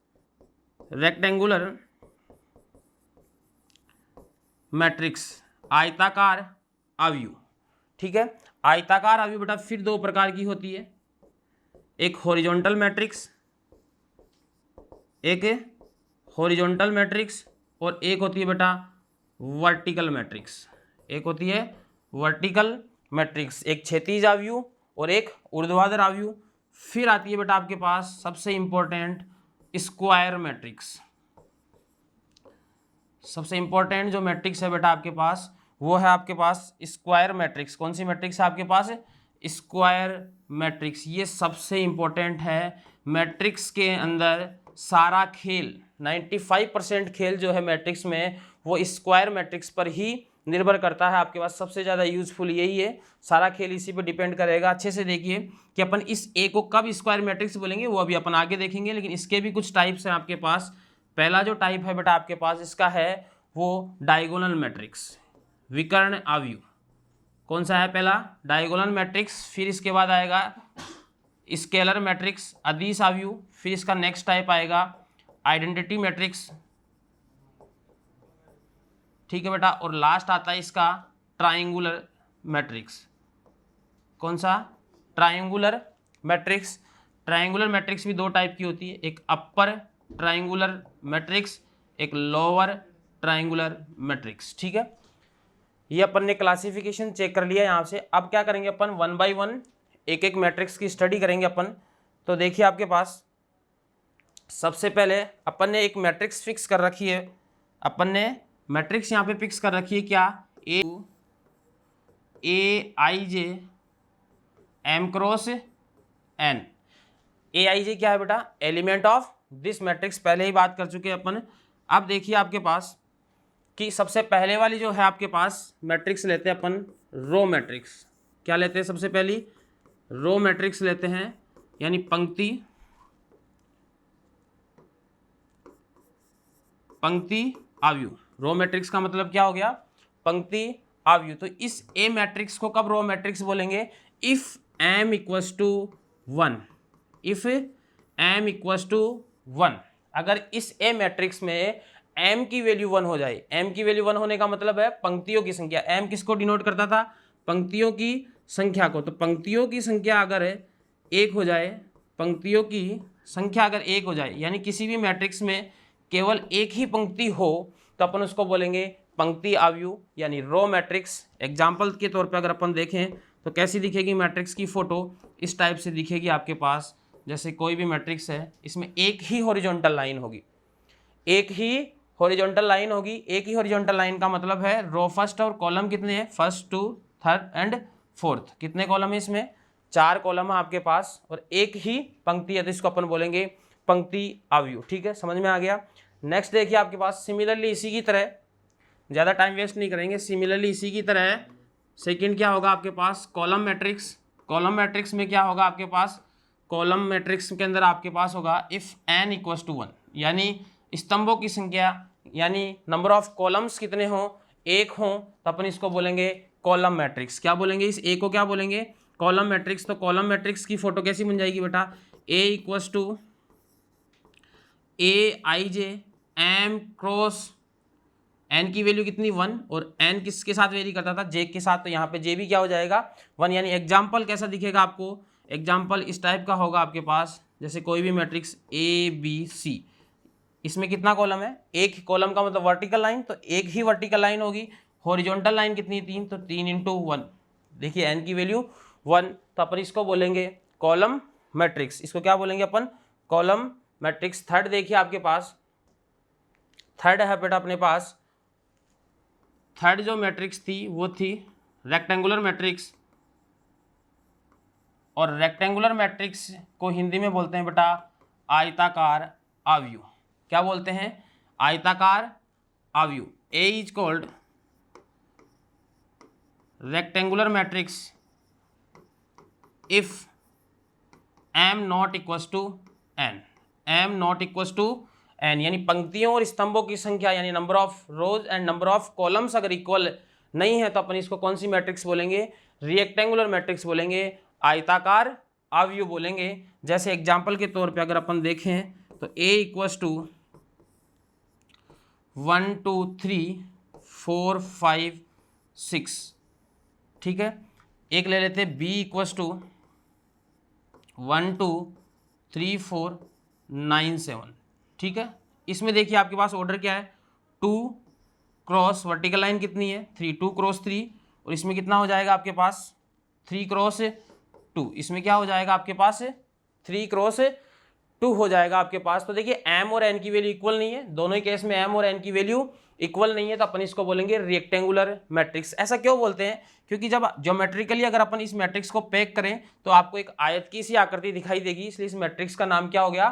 [SPEAKER 2] रेक्टेंगुलर मैट्रिक्स, आयताकार आव्यूह। ठीक है, आयताकार आव्यूह बेटा फिर दो प्रकार की होती है, एक हॉरिजॉन्टल मैट्रिक्स, एक हॉरिजॉन्टल मैट्रिक्स और एक होती है बेटा वर्टिकल मैट्रिक्स। एक होती है वर्टिकल मैट्रिक्स, एक क्षैतिज आव्यूह और एक ऊर्ध्वाधर आव्यूह। फिर आती है बेटा आपके पास सबसे इंपॉर्टेंट स्क्वायर मैट्रिक्स। सबसे इंपॉर्टेंट जो मैट्रिक्स है बेटा आपके पास वो है आपके पास स्क्वायर मैट्रिक्स। कौन सी मैट्रिक्स है आपके पास? Square matrix. ये सबसे इंपॉर्टेंट है। मैट्रिक्स के अंदर सारा खेल 95% खेल जो है मैट्रिक्स में वो स्क्वायर मैट्रिक्स पर ही निर्भर करता है। आपके पास सबसे ज़्यादा यूजफुल यही है, सारा खेल इसी पे डिपेंड करेगा। अच्छे से देखिए कि अपन इस ए को कब स्क्वायर मैट्रिक्स बोलेंगे वो अभी अपन आगे देखेंगे, लेकिन इसके भी कुछ टाइप्स हैं आपके पास। पहला जो टाइप है बेटा आपके पास इसका है वो डायगोनल मैट्रिक्स, विकर्ण आव्यूह। कौन सा है? पहला डायगोनल मैट्रिक्स। फिर इसके बाद आएगा स्केलर मैट्रिक्स, अदिश आव्यूह। फिर इसका नेक्स्ट टाइप आएगा आइडेंटिटी मैट्रिक्स, ठीक है बेटा। और लास्ट आता है इसका ट्रायंगुलर मैट्रिक्स। कौन सा? Triangular matrix. ट्रायंगुलर मैट्रिक्स भी दो टाइप की होती है, एक अपर ट्रायंगुलर मैट्रिक्स, एक लोअर ट्रायंगुलर मैट्रिक्स, ठीक है। ये अपन ने क्लासिफिकेशन चेक कर लिया यहाँ से। अब क्या करेंगे अपन? 1 बाय 1 एक एक मैट्रिक्स की स्टडी करेंगे अपन। तो देखिए आपके पास सबसे पहले अपन ने एक मैट्रिक्स फिक्स कर रखी है। अपन ने मैट्रिक्स यहाँ पे फिक्स कर रखी है क्या? ए I J M cross N. A I जे क्या है बेटा? Element of this matrix. पहले ही बात कर चुके हैं अपन। अब देखिए आपके पास कि सबसे पहले वाली जो है आपके पास मैट्रिक्स लेते हैं अपन रो मैट्रिक्स। क्या लेते हैं? सबसे पहली रो मैट्रिक्स लेते हैं, यानी पंक्ति आव्यूह। रो मैट्रिक्स का मतलब क्या हो गया? पंक्ति आव्यूह। तो इस ए मैट्रिक्स को कब रो मैट्रिक्स बोलेंगे? If M equals to 1। If M equals to 1, अगर इस ए मैट्रिक्स में m की वैल्यू 1 हो जाए। m की वैल्यू 1 होने का मतलब है पंक्तियों की संख्या। m किसको डिनोट करता था? पंक्तियों की संख्या को। तो पंक्तियों की संख्या अगर 1 हो जाए, पंक्तियों की संख्या अगर 1 हो जाए, यानी किसी भी मैट्रिक्स में केवल एक ही पंक्ति हो, तो अपन उसको बोलेंगे पंक्ति आव्यूह, यानी रो मैट्रिक्स। एग्जाम्पल के तौर पर अगर अपन देखें तो कैसी दिखेगी मैट्रिक्स की फोटो? इस टाइप से दिखेगी आपके पास। जैसे कोई भी मैट्रिक्स है, इसमें एक ही हॉरिजॉन्टल लाइन होगी, एक ही हॉरिजॉन्टल लाइन होगी। एक ही हॉरिजॉन्टल लाइन का मतलब है रो फर्स्ट और कॉलम कितने हैं? First, two, third and fourth. कितने कॉलम है इसमें? 4 कॉलम है आपके पास, और एक ही पंक्ति है, तो इसको अपन बोलेंगे पंक्ति आव्यूह, ठीक है। समझ में आ गया। नेक्स्ट देखिए आपके पास सिमिलरली इसी की तरह, ज़्यादा टाइम वेस्ट नहीं करेंगे, सिमिलरली इसी की तरह सेकेंड क्या होगा आपके पास? Column matrix. कॉलम मैट्रिक्स में क्या होगा आपके पास? कॉलम मैट्रिक्स के अंदर आपके पास होगा इफ एन इक्वल्स टू 1, यानी स्तंभों की संख्या, यानी नंबर ऑफ कॉलम्स कितने हों? 1 हों, तो अपन इसको बोलेंगे कॉलम मैट्रिक्स। क्या बोलेंगे? इस ए को क्या बोलेंगे? Column matrix. तो कॉलम मैट्रिक्स की फोटो कैसी बन जाएगी बेटा? A equals to A I J M cross N की वैल्यू कितनी? 1, और एन किसके साथ वेरी करता था? जे के साथ। तो यहाँ पे जे भी क्या हो जाएगा? 1। यानी एग्जाम्पल कैसा दिखेगा आपको? एग्जाम्पल इस टाइप का होगा आपके पास, जैसे कोई भी मैट्रिक्स ए बी सी, इसमें कितना कॉलम है? एक कॉलम का मतलब वर्टिकल लाइन, तो एक ही वर्टिकल लाइन होगी। हॉरिजॉन्टल लाइन कितनी? 3, तो 3 × 1। देखिए एन की वैल्यू 1, तो अपन इसको बोलेंगे कॉलम मैट्रिक्स। इसको क्या बोलेंगे अपन? Column matrix. थर्ड देखिए आपके पास, थर्ड है बेटा अपने पास, थर्ड जो मैट्रिक्स थी वो थी रेक्टेंगुलर मैट्रिक्स। और रेक्टेंगुलर मैट्रिक्स को हिंदी में बोलते हैं बेटा आयताकार आव्यूह। क्या बोलते हैं? आयताकार आव्यूह। A is called rectangular matrix if M not equals to N. M not equals to N, यानी पंक्तियों और स्तंभों की संख्या, यानी number of rows and number of columns अगर इक्वल नहीं है, तो अपन इसको कौन सी मैट्रिक्स बोलेंगे? रेक्टेंगुलर मैट्रिक्स बोलेंगे, आयताकार आव्यूह बोलेंगे। जैसे एग्जाम्पल के तौर पे अगर अपन देखें तो A इक्वल्स टू 1 2 3 4 5 6, ठीक है। एक ले लेते B इक्वल्स टू 1 2 3 4 9 7, ठीक है। इसमें देखिए आपके पास ऑर्डर क्या है? 2 क्रॉस वर्टिकल लाइन कितनी है? 3, 2 क्रॉस 3, और इसमें कितना हो जाएगा आपके पास? 3 क्रॉस 2। इसमें क्या हो जाएगा आपके पास? 3×2 हो जाएगा आपके पास। तो देखिए m और n की वैल्यू इक्वल नहीं है, दोनों ही केस में m और n की वैल्यू इक्वल नहीं है, तो अपन इसको बोलेंगे रेक्टेंगुलर मैट्रिक्स। ऐसा क्यों बोलते हैं? क्योंकि जब ज्योमेट्रिकली अगर अपन इस मैट्रिक्स को पैक करें तो आपको एक आयत की सी आकृति दिखाई देगी, इसलिए इस मैट्रिक्स का नाम क्या हो गया?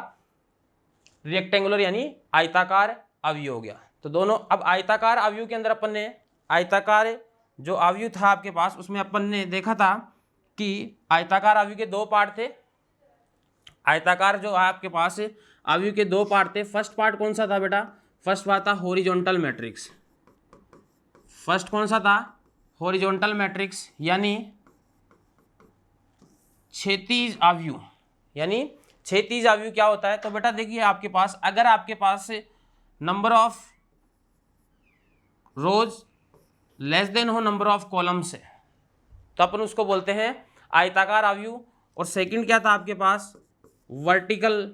[SPEAKER 2] रेक्टेंगुलर यानी आयताकार अवयव हो गया। तो दोनों, अब आयताकार अवयव के अंदर अपन ने आयताकार जो अवयव था आपके पास उसमें अपन ने देखा था कि आयताकार अवयव के दो पार्ट थे। आयताकार जो है आपके पास अवयव के दो पार्ट थे। फर्स्ट पार्ट कौन सा था बेटा? फर्स्ट पार्ट था हॉरिजॉन्टल मैट्रिक्स। फर्स्ट कौन सा था? हॉरिजॉन्टल मैट्रिक्स यानी क्षैतिज अवयव। यानी क्षैतिज अवयव क्या होता है? तो बेटा देखिए आपके पास, अगर आपके पास number of rows less than हो नंबर ऑफ कॉलम्स है तो अपन उसको बोलते हैं आयताकार अवयव। और सेकंड क्या था आपके पास? Vertical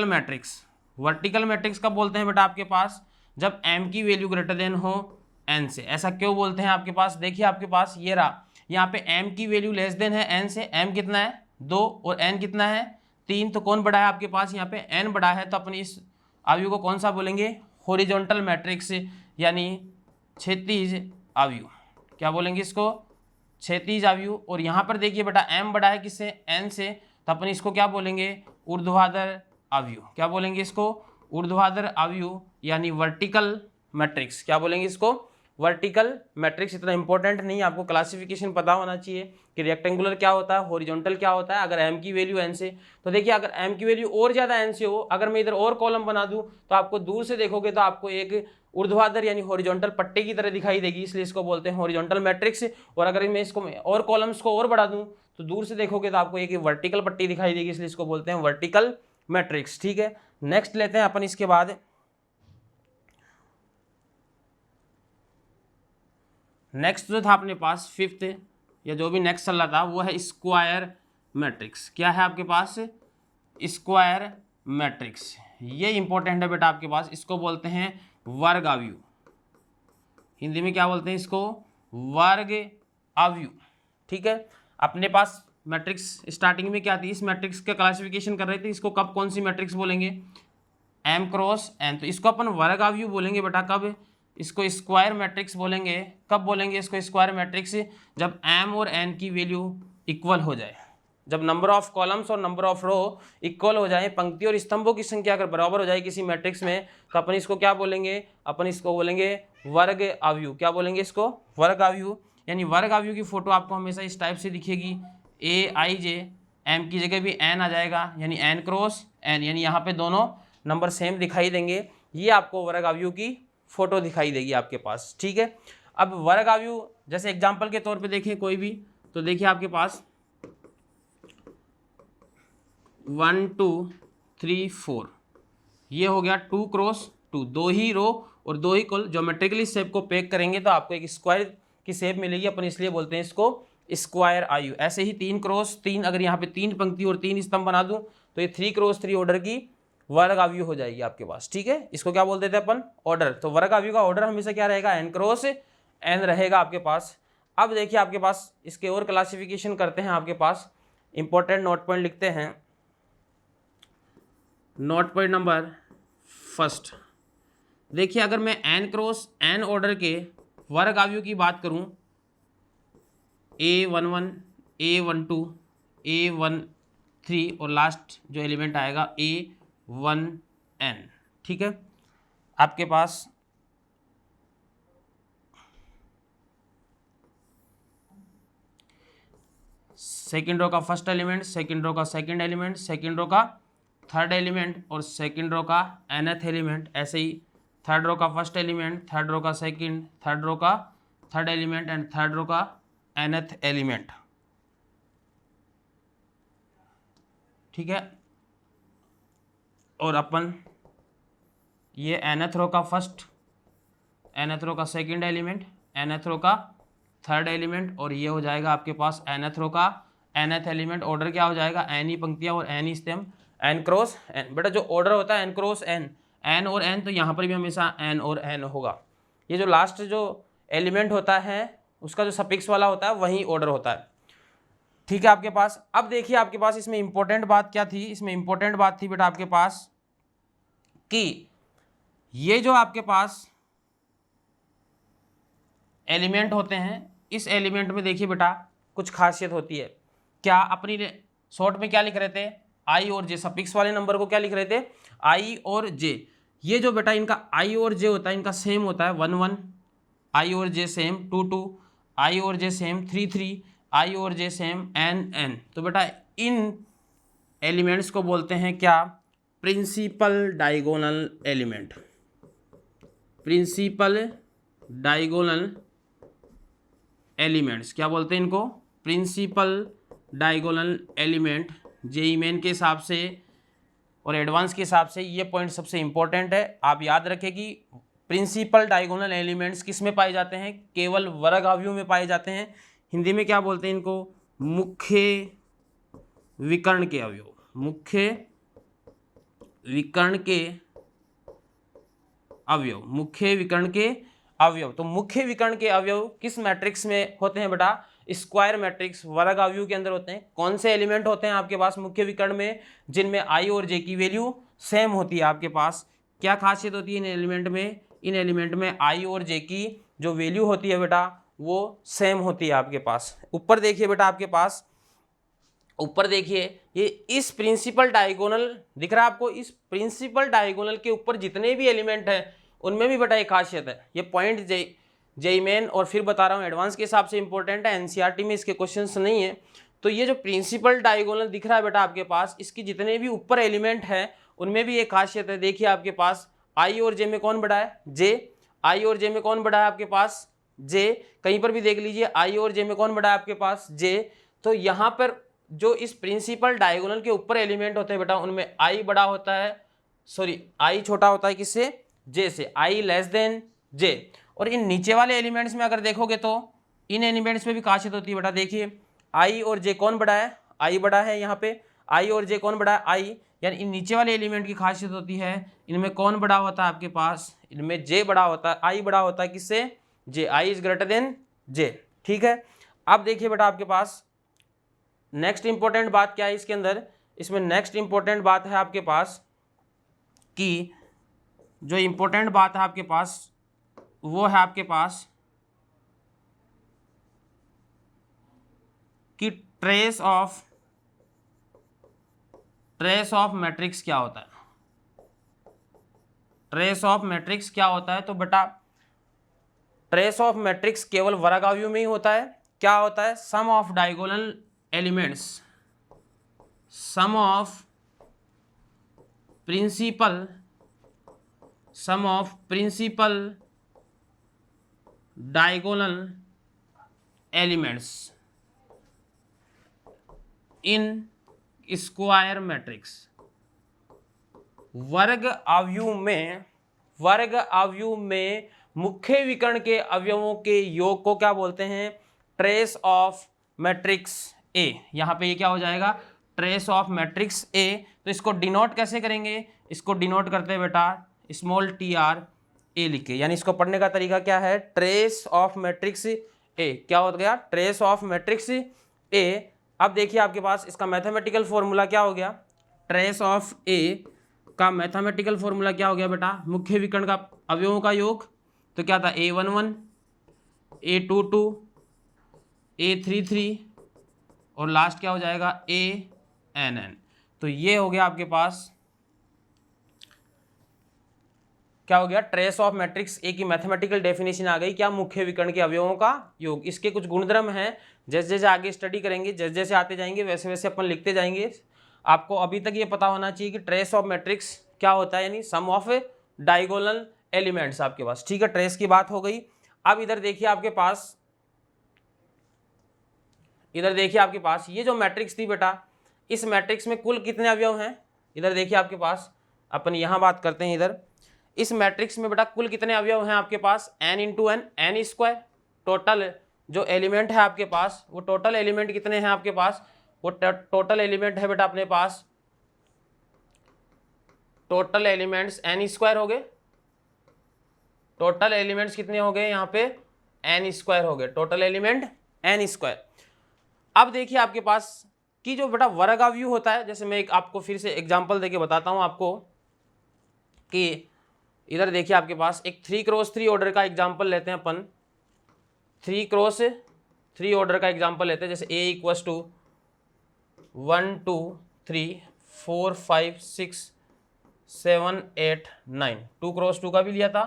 [SPEAKER 2] matrix. वर्टिकल मैट्रिक्स कब बोलते हैं बेटा आपके पास? जब m की वैल्यू ग्रेटर देन हो n से। ऐसा क्यों बोलते हैं आपके पास? देखिए आपके पास ये रहा, यहाँ पे m की वैल्यू लेस देन है n से। m कितना है? 2 और n कितना है? 3। तो कौन बड़ा है आपके पास? यहाँ पे n बड़ा है, तो अपन इस अवयव को कौन सा बोलेंगे? हॉरिजॉन्टल मैट्रिक्स यानी क्षैतिज अवयव। क्या बोलेंगे इसको? क्षैतिज अवयव। और यहाँ पर देखिए बेटा m बड़ा है किससे? n से, तो अपन इसको क्या बोलेंगे? ऊर्ध्वाधर अवयव। क्या बोलेंगे इसको? ऊर्ध्वाधर अवयव यानी वर्टिकल मैट्रिक्स। क्या बोलेंगे इसको? Vertical matrix. इतना इंपॉर्टेंट नहीं है, आपको क्लासिफिकेशन पता होना चाहिए कि रेक्टेंगुलर क्या होता है, हॉरिजॉन्टल क्या होता है। अगर m की वैल्यू n से, तो देखिए अगर m की वैल्यू और ज़्यादा n से हो, अगर मैं इधर और कॉलम बना दूं तो आपको दूर से देखोगे तो आपको एक ऊर्ध्वाधर यानी हॉरिजॉन्टल पट्टी की तरह दिखाई देगी, इसलिए इसको बोलते हैं हॉरिजॉन्टल मैट्रिक्स। और अगर मैं इसको और कॉलम्स को और बढ़ा दूं तो दूर से देखोगे तो आपको एक वर्टिकल पट्टी दिखाई देगी, इसलिए इसको बोलते हैं वर्टिकल मैट्रिक्स। ठीक है, नेक्स्ट लेते हैं अपन इसके बाद। नेक्स्ट जो था अपने पास फिफ्थ या जो भी नेक्स्ट चल रहा था वो है स्क्वायर मैट्रिक्स। क्या है आपके पास? Square matrix. ये इंपॉर्टेंट है बेटा आपके पास। इसको बोलते हैं वर्ग अवयव। हिंदी में क्या बोलते हैं इसको? वर्ग अवयव। ठीक है, अपने पास मैट्रिक्स स्टार्टिंग में क्या थी? इस मैट्रिक्स का क्लासिफिकेशन कर रहे थे, इसको कब कौन सी मैट्रिक्स बोलेंगे? m×n। तो इसको अपन वर्ग अवयव बोलेंगे बेटा कब? इसको स्क्वायर मैट्रिक्स बोलेंगे। कब बोलेंगे इसको स्क्वायर मैट्रिक्स? जब m और n की वैल्यू इक्वल हो जाए, जब नंबर ऑफ कॉलम्स और नंबर ऑफ रो इक्वल हो जाए, पंक्ति और स्तंभों की संख्या अगर बराबर हो जाए किसी मैट्रिक्स में, तो अपन इसको क्या बोलेंगे? अपन इसको बोलेंगे वर्ग अवयव। क्या बोलेंगे इसको? वर्ग अवयव। यानी वर्ग अवयव की फोटो आपको हमेशा इस टाइप से दिखेगी, aij, m की जगह भी n आ जाएगा यानी n×n, यानी यहाँ पे दोनों नंबर सेम दिखाई देंगे। ये आपको वर्ग अवयव की फोटो दिखाई देगी आपके पास। ठीक है, अब वर्ग अवयव जैसे एग्जाम्पल के तौर पे देखें कोई भी, तो देखिए आपके पास 1 2 3 4 ये हो गया 2×2, 2 ही रो और 2 ही कॉलम। ज्योमेट्रिकली शेप को पैक करेंगे तो आपको एक स्क्वायर की शेप मिलेगी, अपन इसलिए बोलते हैं इसको स्क्वायर अवयव। ऐसे ही 3×3, अगर यहाँ पे 3 पंक्ति और 3 स्तंभ बना दूं तो ये 3×3 ऑर्डर की वर्ग अवयव हो जाएगी आपके पास। ठीक है, इसको क्या बोल देते हैं अपन? ऑर्डर। तो वर्ग अवयव का ऑर्डर हमेशा क्या रहेगा? n×n रहेगा आपके पास। अब देखिए आपके पास इसके और क्लासिफिकेशन करते हैं। आपके पास इंपॉर्टेंट नोट पॉइंट लिखते हैं। नोट पॉइंट नंबर फर्स्ट, देखिए अगर मैं n×n ऑर्डर के वर्ग अवयव की बात करूं, a11, a12, a13 और लास्ट जो एलिमेंट आएगा a1n। ठीक है, आपके पास सेकेंड रो का फर्स्ट एलिमेंट, सेकेंड रो का सेकेंड एलिमेंट, सेकेंड रो का थर्ड एलिमेंट और सेकेंड रो का nth एलिमेंट। ऐसे ही थर्ड रो का फर्स्ट एलिमेंट, थर्ड रो का सेकेंड, थर्ड रो का third element and third row का nth एलिमेंट। ठीक है, और अपन ये nth रो का फर्स्ट, nth रो का सेकेंड एलिमेंट, nth रो का थर्ड एलिमेंट और ये हो जाएगा आपके पास nth रो का nth एलिमेंट। ऑर्डर क्या हो जाएगा? n ही पंक्तियाँ और n ही स्तंभ, n×n। बेटा जो ऑर्डर होता है n×n, n और n, तो यहाँ पर भी हमेशा n और n होगा। ये जो लास्ट जो एलिमेंट होता है उसका जो सफिक्स वाला होता है वही ऑर्डर होता है। ठीक है आपके पास। अब देखिए आपके पास इसमें इंपॉर्टेंट बात क्या थी, इसमें इंपॉर्टेंट बात थी बेटा आपके पास कि ये जो आपके पास एलिमेंट होते हैं, इस एलिमेंट में देखिए बेटा कुछ खासियत होती है। क्या अपनी शॉर्ट में क्या लिख रहे थे, आई और जे, सफिक्स वाले नंबर को क्या लिख रहे थे, आई और जे। ये जो बेटा इनका आई और जे होता है, इनका सेम होता है 1 1, आई और जे सेम 2 2, आई और जे सेम 3 3, आई और जे सेम n n। तो बेटा इन एलिमेंट्स को बोलते हैं क्या, principal diagonal element. Principal diagonal elements क्या बोलते हैं इनको, principal diagonal element. JEE Main के हिसाब से और एडवांस के हिसाब से ये पॉइंट सबसे इंपॉर्टेंट है, आप याद रखें कि प्रिंसिपल डायगोनल एलिमेंट्स किस में पाए जाते हैं, केवल वर्ग अवयव में पाए जाते हैं। हिंदी में क्या बोलते हैं इनको, मुख्य विकर्ण के अवयव। मुख्य विकर्ण के अवयव, मुख्य विकर्ण के अवयव। तो मुख्य विकर्ण के अवयव किस मैट्रिक्स में होते हैं बेटा, स्क्वायर मैट्रिक्स वर्ग अवयव के अंदर होते हैं। कौन से एलिमेंट होते हैं आपके पास मुख्य विकर्ण में, जिनमें आई और जे की वैल्यू सेम होती है आपके पास। क्या खासियत होती है इन एलिमेंट में, इन एलिमेंट में आई और जे की जो वैल्यू होती है बेटा वो सेम होती है आपके पास। ऊपर देखिए बेटा आपके पास, ऊपर देखिए ये इस प्रिंसिपल डायगोनल दिख रहा है आपको, इस प्रिंसिपल डायगोनल के ऊपर जितने भी एलिमेंट हैं उनमें भी बेटा एक खासियत है। ये पॉइंट जेईई मेन और फिर बता रहा हूँ एडवांस के हिसाब से इंपॉर्टेंट है, एनसीईआरटी में इसके क्वेश्चंस नहीं है। तो ये जो प्रिंसिपल डायगोनल दिख रहा है बेटा आपके पास, इसकी जितने भी ऊपर एलिमेंट हैं उनमें भी एक खासियत है। देखिए आपके पास आई और जे में कौन बड़ा है, जे। आई और जे में कौन बड़ा है आपके पास, जे। कहीं पर भी देख लीजिए आई और जे में कौन बड़ा है आपके पास, जे। तो यहाँ पर जो इस प्रिंसिपल डायगोनल के ऊपर एलिमेंट होते हैं बेटा उनमें आई बड़ा होता है, सॉरी आई छोटा होता है किससे, जे से, आई लेस देन जे। और इन नीचे वाले एलिमेंट्स में अगर देखोगे तो इन एलिमेंट्स में भी खासियत होती है बेटा। देखिए आई और जे कौन बड़ा है, आई बड़ा है यहाँ पे, आई और जे कौन बड़ा है, आई। यानी इन नीचे वाले एलिमेंट की खासियत होती है, इनमें कौन बड़ा होता है आपके पास, इनमें जे बड़ा होता है, आई बड़ा होता है किससे, जे। आई इज ग्रेटर देन जे। ठीक है। अब देखिए बेटा आपके पास नेक्स्ट इंपॉर्टेंट बात क्या है इसके अंदर, इसमें नेक्स्ट इंपॉर्टेंट बात है आपके पास कि जो इंपॉर्टेंट बात है आपके पास वो है आपके पास कि ट्रेस ऑफ मैट्रिक्स क्या होता है। ट्रेस ऑफ मैट्रिक्स क्या होता है, तो बेटा ट्रेस ऑफ मैट्रिक्स केवल वर्ग अवयव में ही होता है। क्या होता है, sum of diagonal elements, sum of principal diagonal elements in square matrix. वर्ग अवयव में मुख्य विकर्ण के अवयवों के योग को क्या बोलते हैं, ट्रेस ऑफ मैट्रिक्स ए। यहाँ पे ये क्या हो जाएगा, ट्रेस ऑफ मैट्रिक्स ए। तो इसको डिनोट कैसे करेंगे, इसको डिनोट करते हैं बेटा स्मॉल टी आर ए लिख के। यानी इसको पढ़ने का तरीका क्या है, ट्रेस ऑफ मैट्रिक्स ए। क्या हो गया, ट्रेस ऑफ मैट्रिक्स ए। अब देखिए आपके पास इसका मैथमेटिकल फॉर्मूला क्या हो गया, ट्रेस ऑफ ए का मैथमेटिकल फॉर्मूला क्या हो गया बेटा, मुख्य विकर्ण का अवयवों का योग। तो क्या था, A11, A22, A33 और लास्ट क्या हो जाएगा, ANN। तो ये हो गया आपके पास, क्या हो गया, ट्रेस ऑफ मैट्रिक्स ए की मैथमेटिकल डेफिनेशन आ गई। क्या, मुख्य विकर्ण के अवयवों का योग। इसके कुछ गुणधर्म हैं, जैसे जैसे आगे स्टडी करेंगे, जैसे जैसे आते जाएंगे वैसे वैसे अपन लिखते जाएंगे। आपको अभी तक ये पता होना चाहिए कि ट्रेस ऑफ मैट्रिक्स क्या होता है, यानी सम ऑफ डायगोनल एलिमेंट्स आपके पास। ठीक है, ट्रेस की बात हो गई। अब इधर देखिए आपके पास, ये जो मैट्रिक्स थी बेटा, इस मैट्रिक्स में कुल कितने अवयव हैं, इधर देखिए आपके पास। अपन यहाँ बात करते हैं इधर, इस मैट्रिक्स में बेटा कुल कितने अवयव हैं आपके पास, n into n, n square. Total जो एलिमेंट है आपके पास, वो टोटल एलिमेंट कितने हैं आपके पास, वो टोटल एलिमेंट है बेटा अपने पास, टोटल एलिमेंट्स एन स्क्वायर हो गए। टोटल एलिमेंट्स कितने हो गए यहाँ पे, एन स्क्वायर हो गए, टोटल एलिमेंट एन स्क्वायर। अब देखिए आपके पास कि जो बेटा वर्ग अवयव होता है, जैसे मैं एक आपको फिर से एग्जांपल देके बताता हूं आपको कि इधर देखिए आपके पास एक 3x3 ऑर्डर का एग्जांपल लेते हैं अपन। 3x3 ऑर्डर का एग्जांपल लेते हैं, जैसे a इक्वस टू 1 2 3 4 5 6 7 8 9, 2x2 का भी लिया था,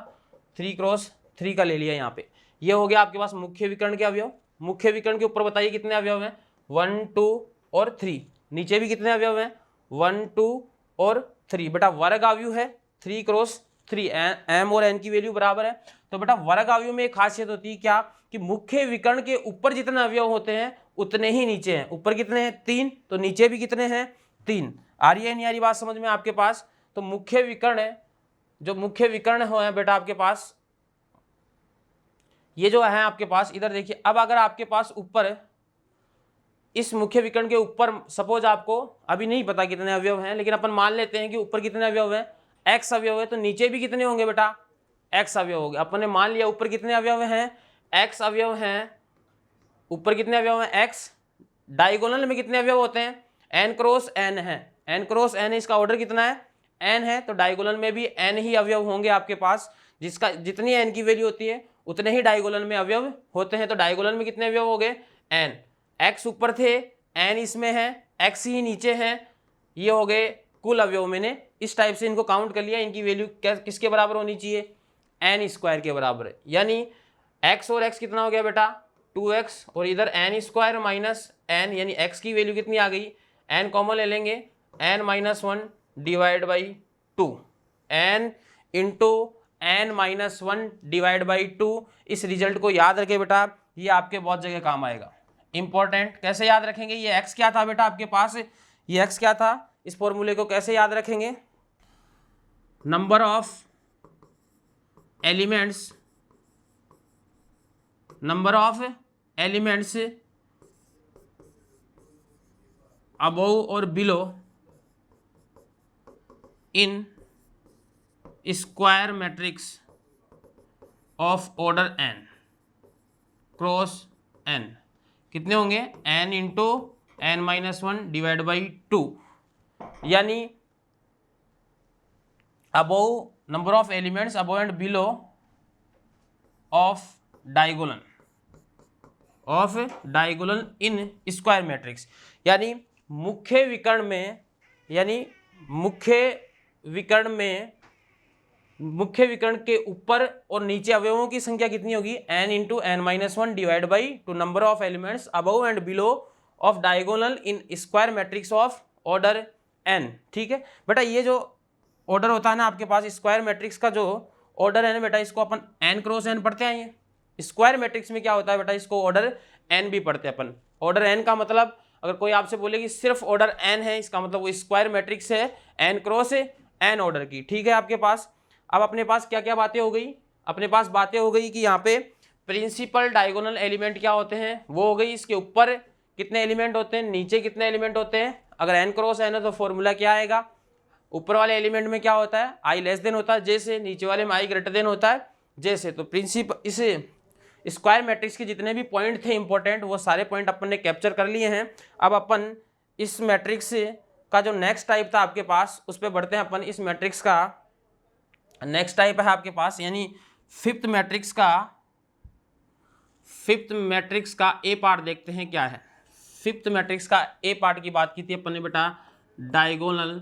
[SPEAKER 2] 3x3 का ले लिया यहाँ पे। ये हो गया आपके पास मुख्य विकर्ण के अवयव। मुख्य विकर्ण के ऊपर बताइए कितने अवयव हैं, 1 2 और 3। नीचे भी कितने अवयव हैं, 1 2 और 3। बेटा वर्ग अवयव है 3x3, m और n की वैल्यू बराबर है। तो बेटा वर्ग अवयव में एक खासियत होती है क्या, कि मुख्य विकर्ण के ऊपर जितने अवयव होते हैं उतने ही नीचे हैं। ऊपर कितने हैं, 3, तो नीचे भी कितने हैं, 3। आ रही है नहीं आ रही बात समझ में आपके पास। तो मुख्य विकर्ण है, जो मुख्य विकर्ण है बेटा आपके पास, ये जो है आपके पास, इधर देखिए। अब अगर आपके पास ऊपर इस मुख्य विकर्ण के ऊपर सपोज आपको अभी नहीं पता कितने अवयव हैं, लेकिन अपन मान लेते हैं कि ऊपर कितने अवयव हैं, x अवयव है, तो नीचे भी कितने होंगे बेटा, x अवयव होंगे। अपन ने मान लिया ऊपर कितने अवयव हैं, x अवयव हैं। ऊपर कितने अवयव हैं, x। डायगोनल में कितने अवयव होते हैं, n क्रॉस n है, n क्रॉस n, इसका ऑर्डर कितना है, n है। तो डायगोनल में भी n ही अवयव होंगे आपके पास, जिसका जितनी n की वैल्यू होती है उतने ही डायगोनल में अवयव होते हैं। तो डायगोनल में कितने अवयव हो गए, n। x ऊपर थे, n इसमें है, x ही नीचे है, ये हो गए कुल अवयव। मैंने इस टाइप से इनको काउंट कर लिया। इनकी वैल्यू किसके बराबर होनी चाहिए, n स्क्वायर के बराबर है। यानी x और x कितना हो गया बेटा, 2x, और इधर n स्क्वायर माइनस n, यानी x की वैल्यू कितनी आ गई, n कॉमन ले लेंगे, n minus 1 divide by 2, n into n minus 1 divide by 2। इस रिजल्ट को याद रखें बेटा, ये आपके बहुत जगह काम आएगा। इंपॉर्टेंट, कैसे याद रखेंगे, ये x क्या था बेटा आपके पास, ये x क्या था, इस फॉर्मूले को कैसे याद रखेंगे, number of elements, number of elements above और below in square matrix of order n cross n कितने होंगे, n into n minus 1 divide by 2। यानी above number of elements above and below of diagonal in square matrix. यानी मुख्य विकर्ण में, यानी मुख्य विकर्ण के ऊपर और नीचे अवयवों की संख्या कितनी होगी, n into n minus 1 divide by 2 number of elements above and below of diagonal in square matrix of order n। ठीक है बेटा, ये जो ऑर्डर होता है ना आपके पास, स्क्वायर मैट्रिक्स का जो ऑर्डर है ना बेटा, इसको अपन n क्रॉस n पढ़ते हैं। स्क्वायर मैट्रिक्स में क्या होता है बेटा, इसको ऑर्डर n भी पढ़ते हैं अपन। ऑर्डर n का मतलब, अगर कोई आपसे बोले कि सिर्फ ऑर्डर n है, इसका मतलब वो स्क्वायर मैट्रिक्स है n क्रॉस n ऑर्डर की। ठीक है आपके पास। अब अपने पास क्या क्या बातें हो गई, अपने पास बातें हो गई कि यहाँ पे प्रिंसिपल डायगोनल एलिमेंट क्या होते हैं, वो हो गई। इसके ऊपर कितने एलिमेंट होते हैं, नीचे कितने एलिमेंट होते हैं। अगर n क्रॉस n है तो फॉर्मूला क्या आएगा, ऊपर वाले एलिमेंट में क्या होता है, i लेस देन होता है जैसे, नीचे वाले में i ग्रेटर देन होता है जैसे। तो प्रिंसिपल, इस स्क्वायर मैट्रिक्स के जितने भी पॉइंट थे इंपॉर्टेंट, वो सारे पॉइंट अपन ने कैप्चर कर लिए हैं। अब अपन इस मैट्रिक्स का जो नेक्स्ट टाइप था आपके पास, उस पर बढ़ते हैं अपन। इस मैट्रिक्स का नेक्स्ट टाइप है आपके पास, यानी फिफ्थ मैट्रिक्स का ए पार्ट देखते हैं क्या है। फिफ्थ मैट्रिक्स का ए पार्ट की बात की थी अपन ने बेटा, डायगोनल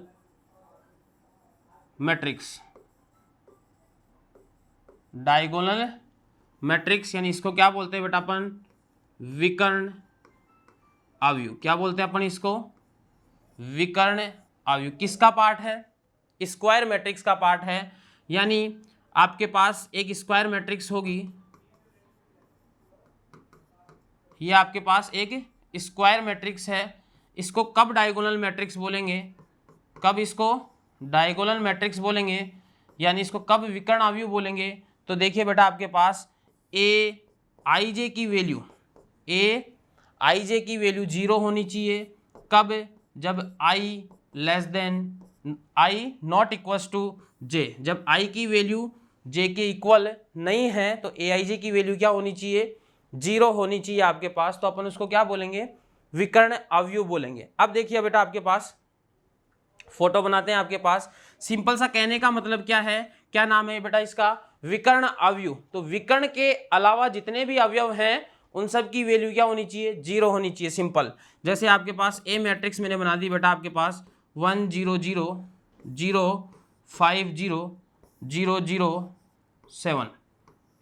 [SPEAKER 2] मैट्रिक्स। डायगोनल मैट्रिक्स यानी इसको क्या बोलते हैं बेटा अपन, विकर्ण अवयव। क्या बोलते हैं अपन इसको, विकर्ण अवयव। किसका पार्ट है, स्क्वायर मैट्रिक्स का पार्ट है। यानी आपके पास एक स्क्वायर मैट्रिक्स होगी, ये आपके पास एक स्क्वायर मैट्रिक्स है। इसको कब डायगोनल मैट्रिक्स बोलेंगे, कब इसको डायगोनल मैट्रिक्स बोलेंगे, यानी इसको कब विकर्ण अवयव बोलेंगे। तो देखिए बेटा आपके पास ए आई जे की वैल्यू 0 होनी चाहिए। कब, जब i less than i not equals to j। जब i की वैल्यू j के इक्वल नहीं है तो aij की वैल्यू क्या होनी चाहिए, 0 होनी चाहिए आपके पास। तो अपन उसको क्या बोलेंगे, विकर्ण अवयव बोलेंगे। अब देखिए बेटा आपके पास फोटो बनाते हैं आपके पास। सिंपल सा कहने का मतलब क्या है, क्या नाम है बेटा इसका, विकर्ण अवयव। तो विकर्ण के अलावा जितने भी अवयव हैं उन सब की वैल्यू क्या होनी चाहिए, 0 होनी चाहिए। सिंपल, जैसे आपके पास ए मैट्रिक्स मैंने बना दी बेटा आपके पास 1 0 0 0 5 0 0 0 7।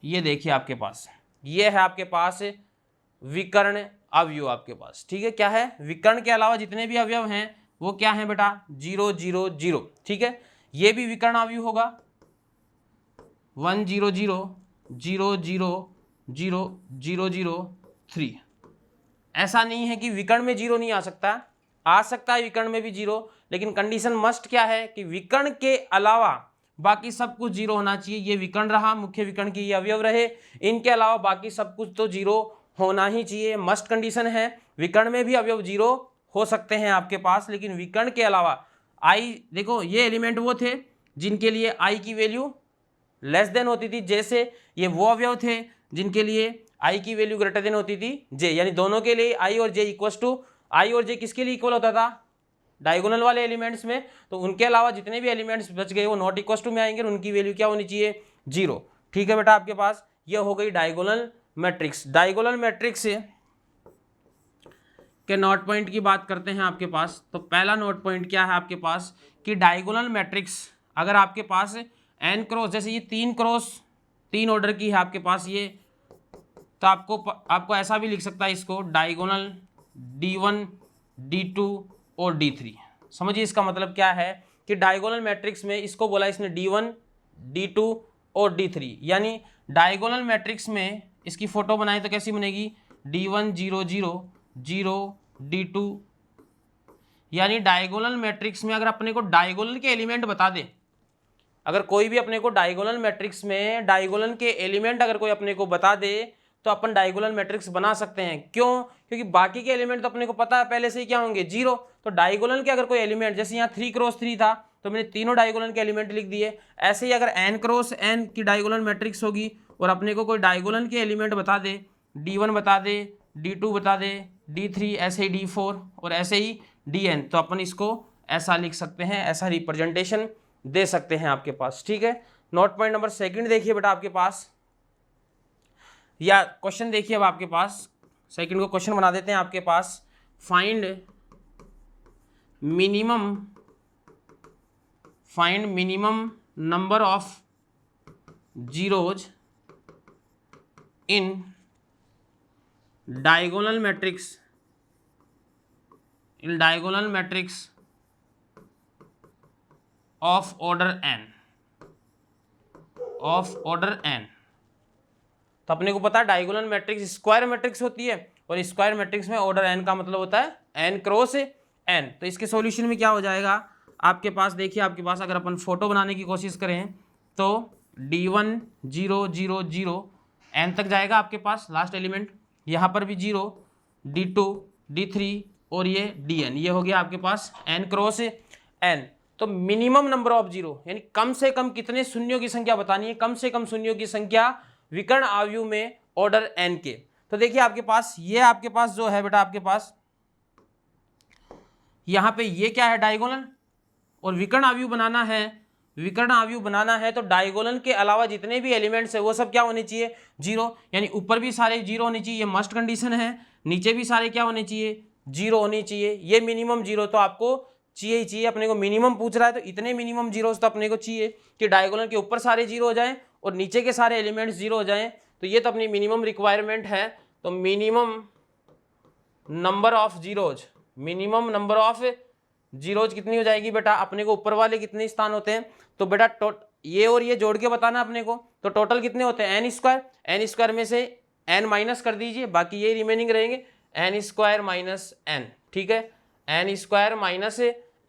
[SPEAKER 2] ये देखिए आपके पास, ये है आपके पास विकर्ण अवयव आपके पास। ठीक है, क्या है, विकर्ण के अलावा जितने भी अवयव हैं वो क्या है बेटा, 0 0 0। ठीक है, ये भी विकर्ण अवयव होगा 1 0 0 0 0 0 0 0 3। ऐसा नहीं है कि विकर्ण में 0 नहीं आ सकता है विकर्ण में भी 0, लेकिन कंडीशन मस्ट क्या है कि विकर्ण के अलावा बाकी सब कुछ 0 होना चाहिए। ये विकर्ण रहा, मुख्य विकर्ण की ये अवयव रहे, इनके अलावा बाकी सब कुछ तो 0 होना ही चाहिए, मस्ट कंडीशन है। विकर्ण में भी अवयव 0 हो सकते हैं आपके पास, लेकिन विकर्ण के अलावा आई, देखो ये एलिमेंट वो थे जिनके लिए आई की वैल्यू लेस देन होती थी, जैसे ये वो अवयव थे जिनके लिए आई की वैल्यू ग्रेटर देन होती थी जे, यानी दोनों के लिए आई और जे इक्वल टू, आई और जे किसके लिए इक्वल होता था, डायगोनल वाले एलिमेंट्स में। तो उनके अलावा जितने भी एलिमेंट्स बच गए वो नॉट इक्वल टू में आएंगे, उनकी वैल्यू क्या होनी चाहिए, 0। ठीक है बेटा आपके पास ये हो गई डायगोनल मैट्रिक्स। डायगोनल मैट्रिक्स के नोट पॉइंट की बात करते हैं आपके पास। तो पहला नोट पॉइंट क्या है आपके पास कि डायगोनल मैट्रिक्स अगर आपके पास n क्रॉस, जैसे ये 3 क्रॉस 3 ऑर्डर की है आपके पास ये, तो आपको ऐसा भी लिख सकता है इसको, डायगोनल D1 D2 और D3। समझिए इसका मतलब क्या है कि डायगोनल मैट्रिक्स में इसको बोला इसने D1 D2 और D3, यानी डायगोनल मैट्रिक्स में इसकी फोटो बनाए तो कैसी बनेगी, D1 0 0 0 D2, यानी डायगोनल मैट्रिक्स में अगर अपने को डायगोनल के एलिमेंट बता दे, अगर कोई भी अपने को डायगोनल मैट्रिक्स में डायगोनल के एलिमेंट अगर कोई अपने को बता दे तो अपन डायगोनल मैट्रिक्स बना सकते हैं। क्यों, क्योंकि बाकी के एलिमेंट तो अपने को पता है पहले से ही क्या होंगे, 0। तो डायगोनल के अगर कोई एलिमेंट, जैसे यहाँ 3 क्रॉस 3 था तो मैंने तीनों डायगोनल के एलिमेंट लिख दिए। ऐसे ही अगर n क्रॉस n की डायगोनल मैट्रिक्स होगी और अपने को कोई डायगोनल के एलिमेंट बता दे, D1 बता दे, D2 बता दे, D3, ऐसे ही D4 और ऐसे ही Dn, तो अपन इसको ऐसा लिख सकते हैं, ऐसा रिप्रेजेंटेशन दे सकते हैं आपके पास। ठीक है, नोट पॉइंट नंबर सेकंड देखिए बेटा आपके पास, या क्वेश्चन देखिए अब आपके पास, सेकंड को क्वेश्चन बना देते हैं आपके पास। Find minimum number of zeros in diagonal matrix of order n। तो अपने को पता है डायगोनल मैट्रिक्स स्क्वायर मैट्रिक्स होती है और स्क्वायर मैट्रिक्स में ऑर्डर n का मतलब होता है n क्रॉस n। तो इसके सॉल्यूशन में क्या हो जाएगा आपके पास, देखिए आपके पास अगर अपन फोटो बनाने की कोशिश करें तो D1 0 0 0 n तक जाएगा आपके पास लास्ट एलिमेंट, यहाँ पर भी 0, D2 D3 और ये Dn, ये हो गया आपके पास n क्रॉस n। तो मिनिमम नंबर ऑफ जीरो, यानी कम से कम कितने शून्यों की संख्या बतानी है, कम से कम शून्यों की संख्या विकर्ण अवयव में ऑर्डर n के। तो देखिए आपके पास ये आपके पास जो है बेटा आपके पास यहाँ पे ये क्या है, डायगोनल, और विकर्ण अवयव बनाना है तो डायगोनल के अलावा जितने भी एलिमेंट्स है वो सब क्या होने चाहिए, 0। यानी ऊपर भी सारे 0 होने चाहिए, ये मस्ट कंडीशन है, नीचे भी सारे क्या होने चाहिए, 0 होनी चाहिए। ये मिनिमम 0 तो आपको चाहिए ही चाहिए, अपने को मिनिमम पूछ रहा है तो इतने मिनिमम जीरोस तो अपने को चाहिए कि डायगोनल के ऊपर सारे 0 हो जाएं और नीचे के सारे एलिमेंट्स 0 हो जाएं। तो ये तो अपनी मिनिमम रिक्वायरमेंट है। तो मिनिमम नंबर ऑफ जीरोज कितनी हो जाएगी बेटा, अपने को ऊपर वाले कितने स्थान होते हैं, तो बेटा ये और ये जोड़ के बताना अपने को, तो टोटल कितने होते हैं, n स्क्वायर में से n माइनस कर दीजिए, बाकी ये रिमेनिंग रहेंगे, n स्क्वायर माइनस n। ठीक है, n square minus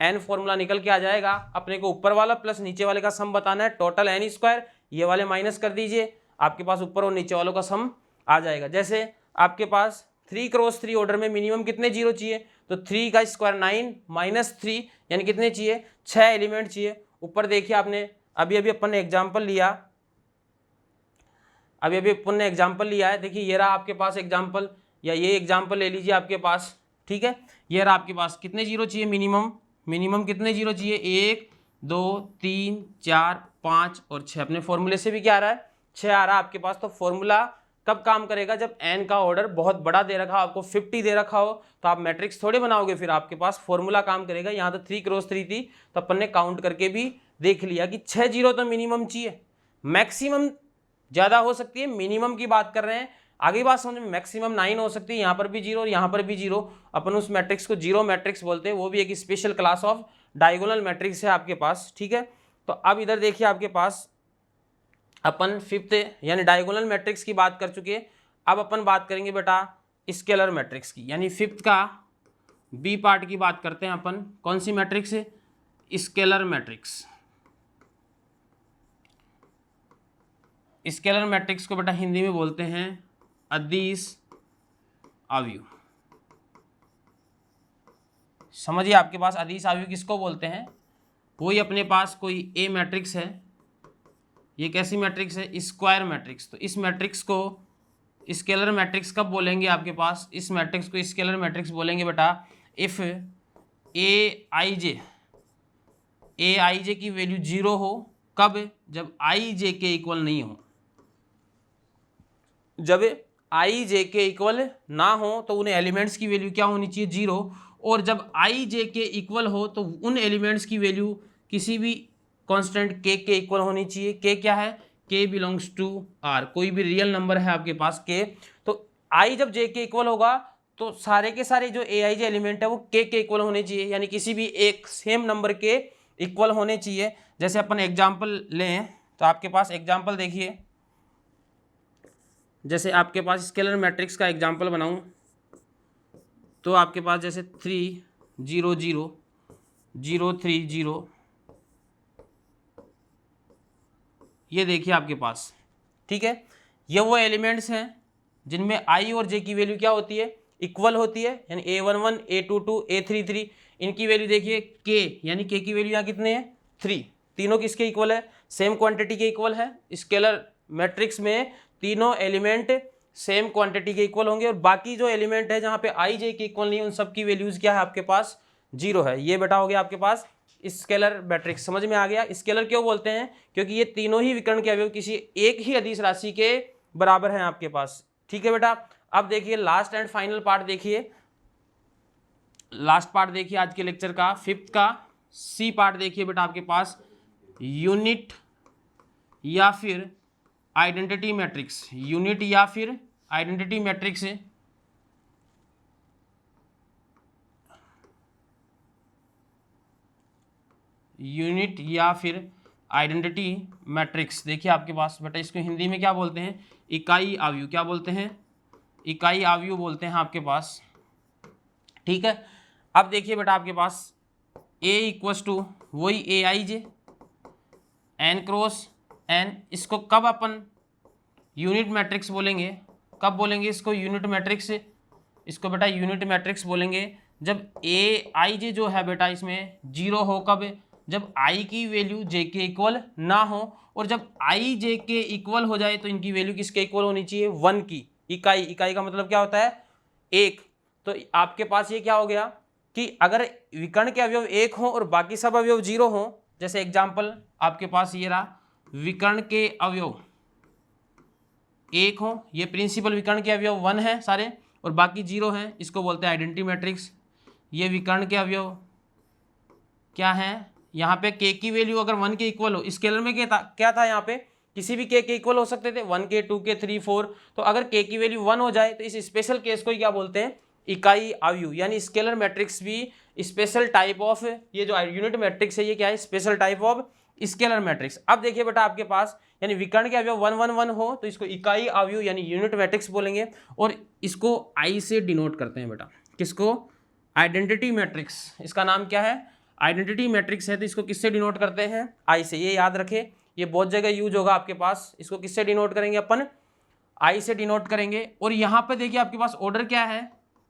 [SPEAKER 2] n formula निकल के आ जाएगा, अपने को ऊपर वाला प्लस नीचे वाले का सम बताना है, टोटल n स्क्वायर, ये वाले माइनस कर दीजिए, आपके पास ऊपर और नीचे वालों का सम आ जाएगा। जैसे आपके पास 3 क्रॉस 3 ऑर्डर में मिनिमम कितने 0 चाहिए, तो 3 का स्क्वायर 9 माइनस 3 यानी कितने चाहिए, 6 एलिमेंट चाहिए। ऊपर देखिए आपने अभी अपन ने एग्जाम्पल लिया, अभी अपन ने एग्जाम्पल लिया है, देखिए ये रहा आपके पास एग्जाम्पल, या ये एग्जाम्पल ले लीजिए आपके पास, ठीक है। ये रहा आपके पास, कितने जीरो चाहिए मिनिमम कितने जीरो चाहिए, 1 2 3 4 5 और 6। अपने फॉर्मूले से भी क्या आ रहा है, 6 आ रहा है आपके पास। तो फॉर्मूला कब काम करेगा, जब एन का ऑर्डर बहुत बड़ा दे रखा हो, आपको 50 दे रखा हो, तो आप मैट्रिक्स थोड़े बनाओगे, फिर आपके पास फॉर्मूला काम करेगा। यहाँ तो 3 क्रॉस 3 थी, तो अपन ने काउंट करके भी देख लिया कि 6 जीरो तो मिनिमम चाहिए। मैक्सिमम ज़्यादा हो सकती है, मिनिमम की बात कर रहे हैं। आगे बात समझ में, मैक्सिमम 9 हो सकती है, यहाँ पर भी जीरो और यहाँ पर भी जीरो। अपन उस मैट्रिक्स को जीरो मैट्रिक्स बोलते हैं, वो भी एक special class of diagonal matrix है आपके पास, ठीक है। तो अब इधर देखिए आपके पास अपन फिफ्थ यानी डायगोनल मैट्रिक्स की बात कर चुके हैं। अब अपन बात करेंगे बेटा स्केलर मैट्रिक्स की, यानी फिफ्थ का बी पार्ट की बात करते हैं अपन। कौन सी मैट्रिक्स है, स्केलर मैट्रिक्स। स्केलर मैट्रिक्स को बेटा हिंदी में बोलते हैं अदिश आव्यूह। समझिए आपके पास अदिश आव्यूह किसको बोलते हैं, कोई अपने पास कोई ए मैट्रिक्स है, ये कैसी मैट्रिक्स है, स्क्वायर मैट्रिक्स। तो इस मैट्रिक्स को स्केलर मैट्रिक्स कब बोलेंगे आपके पास, इस मैट्रिक्स को स्केलर मैट्रिक्स बोलेंगे बेटा इफ ए आई जे की वैल्यू 0 हो। कब, जब आई जे के इक्वल नहीं हो। जब आई जे के इक्वल ना हो तो उन एलिमेंट्स की वैल्यू क्या होनी चाहिए, 0। और जब आई जे के इक्वल हो तो उन एलिमेंट्स की वैल्यू किसी भी कांस्टेंट के इक्वल होनी चाहिए। के क्या है, के बिलोंग्स टू आर, कोई भी रियल नंबर है आपके पास के। तो आई जब जे के इक्वल होगा तो सारे के सारे जो ए आई जे एलिमेंट है वो के इक्वल होने चाहिए, यानी किसी भी एक सेम नंबर के इक्वल होने चाहिए। जैसे अपन एग्जाम्पल लें तो आपके पास एग्जाम्पल देखिए, जैसे आपके पास स्केलर मैट्रिक्स का एग्जाम्पल बनाऊं तो आपके पास जैसे 3 0 0 0 3 0, ये देखिए आपके पास, ठीक है। ये वो एलिमेंट्स हैं जिनमें आई और जे की वैल्यू क्या होती है, इक्वल होती है, यानी A11 A22 A33 इनकी वैल्यू देखिए के, यानी के की वैल्यू यहाँ कितने हैं 3। तीनों किसके इक्वल है, सेम क्वांटिटी के इक्वल है। स्केलर मैट्रिक्स में तीनों एलिमेंट सेम क्वांटिटी के इक्वल होंगे और बाकी जो एलिमेंट है जहाँ पे आई जे के इक्वल नहीं, उन सब की वैल्यूज क्या है आपके पास 0 है। ये बेटा हो गया आपके पास स्केलर मैट्रिक्स। समझ में आ गया, स्केलर क्यों बोलते हैं, क्योंकि ये तीनों ही विकर्ण के अवयव किसी एक ही अदिश राशि के बराबर हैं आपके पास, ठीक है बेटा। अब देखिए लास्ट एंड फाइनल पार्ट देखिए, लास्ट पार्ट देखिए आज के लेक्चर का, फिफ्थ का सी पार्ट देखिए बेटा आपके पास, यूनिट या फिर आइडेंटिटी मैट्रिक्स। यूनिट या फिर आइडेंटिटी मैट्रिक्स है। यूनिट या फिर आइडेंटिटी मैट्रिक्स देखिए आपके पास बेटा, इसको हिंदी में क्या बोलते हैं, इकाई आव्यूह। क्या बोलते हैं, इकाई आव्यूह बोलते हैं आपके पास, ठीक है। अब देखिए बेटा आपके पास A इक्वस टू वही ए I J N cross N. इसको कब अपन यूनिट मैट्रिक्स बोलेंगे, कब बोलेंगे इसको यूनिट मैट्रिक्स, इसको बेटा यूनिट मैट्रिक्स बोलेंगे जब ए आई जे जो है बेटा इसमें 0 हो। कब, जब आई की वैल्यू जे के इक्वल ना हो, और जब आई जे के इक्वल हो जाए तो इनकी वैल्यू किसके इक्वल होनी चाहिए, 1 की। इकाई, इकाई का मतलब क्या होता है, 1। तो आपके पास ये क्या हो गया कि अगर विकर्ण के अवयव 1 हो और बाकी सब अवयव 0 हो, जैसे एग्जाम्पल आपके पास ये रहा, विकर्ण के अवयव 1 हो, ये प्रिंसिपल विकर्ण के अवयव 1 है सारे और बाकी 0 हैं, इसको बोलते हैं आइडेंटिटी मैट्रिक्स। ये विकर्ण के अवयव क्या हैं, यहाँ पे के की वैल्यू अगर 1 के इक्वल हो, स्केलर में क्या था यहाँ पे किसी भी के इक्वल हो सकते थे, 1 के 2 के 3 4। तो अगर के की वैल्यू 1 हो जाए तो इस स्पेशल केस को क्या बोलते हैं, इकाई आव्यूह। यानी स्केलर मैट्रिक्स भी स्पेशल टाइप ऑफ, ये जो यूनिट मैट्रिक्स है ये क्या है, special type of scalar matrix. अब देखिए बेटा आपके पास यानी विकर्ण के अवयव 1 1 1 हो तो इसको इकाई आव्यूह यानी यूनिट मैट्रिक्स बोलेंगे, और इसको आई से डिनोट करते हैं बेटा, किसको, आइडेंटिटी मैट्रिक्स। इसका नाम क्या है, आइडेंटिटी मैट्रिक्स है, तो इसको किससे डिनोट करते हैं, आई से। ये याद रखे, ये बहुत जगह यूज होगा आपके पास। इसको किससे डिनोट करेंगे अपन, आई से डिनोट करेंगे। और यहाँ पे देखिए आपके पास ऑर्डर क्या है,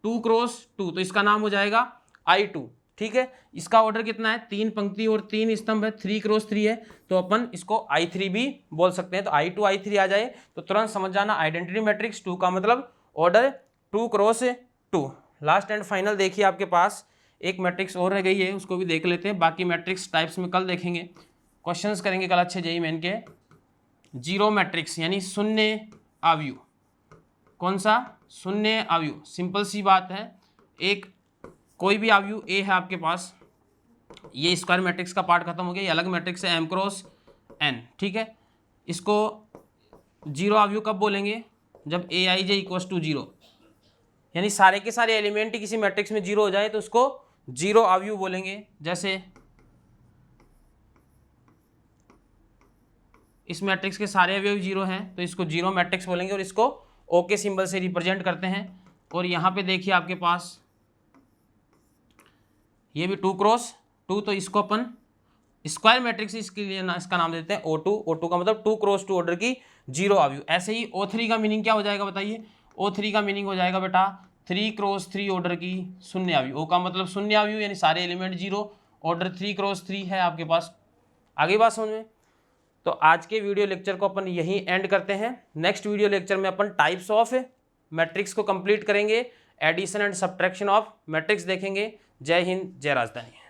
[SPEAKER 2] 2 क्रॉस 2, तो इसका नाम हो जाएगा I2, ठीक है। इसका ऑर्डर कितना है, 3 पंक्ति और 3 स्तंभ है, 3 क्रॉस 3 है, तो अपन इसको I3 भी बोल सकते हैं। तो I2 I3 आ जाए तो तुरंत समझ जाना आइडेंटिटी मैट्रिक्स 2 का मतलब order 2 cross 2, last and final देखिए आपके पास एक मैट्रिक्स और रह गई है, उसको भी देख लेते हैं। बाकी मैट्रिक्स टाइप्स में कल देखेंगे, क्वेश्चंस करेंगे कल अच्छे जेईई मेन के। जीरो मैट्रिक्स यानी शून्य अवयव। कौन सा? शून्य अवयव। सिंपल सी बात है, एक कोई भी अवयव ए है आपके पास, ये स्क्वायर मैट्रिक्स का पार्ट खत्म हो गया, ये अलग मैट्रिक्स है m क्रॉस n, ठीक है। इसको जीरो अवयव कब बोलेंगे? जब ए I J equals to zero, यानी सारे के सारे एलिमेंट ही किसी मैट्रिक्स में जीरो हो जाए तो उसको जीरो अवयव बोलेंगे। जैसे इस मैट्रिक्स के सारे अवयव जीरो हैं तो इसको जीरो मैट्रिक्स बोलेंगे और इसको ओ के सिंबल से रिप्रेजेंट करते हैं। और यहाँ पे देखिए आपके पास ये भी 2 क्रॉस 2, तो इसको अपन स्क्वायर मैट्रिक्स इसके लिए ना इसका नाम देते हैं O2। O2 का मतलब 2 क्रॉस 2 ऑर्डर की जीरो अवयव। ऐसे ही O3 का मीनिंग क्या हो जाएगा बताइए? O3 का मीनिंग हो जाएगा बेटा 3 क्रॉस 3 ऑर्डर की शून्य अवयव। O का मतलब शून्य अवयव यानी सारे एलिमेंट जीरो, ऑर्डर 3 क्रॉस 3 है आपके पास। आगे बात समझ में? तो आज के वीडियो लेक्चर को अपन यहीं एंड करते हैं। नेक्स्ट वीडियो लेक्चर में अपन टाइप्स ऑफ मैट्रिक्स को कंप्लीट करेंगे, addition and subtraction of matrix देखेंगे। जय हिंद, जय राजधानी।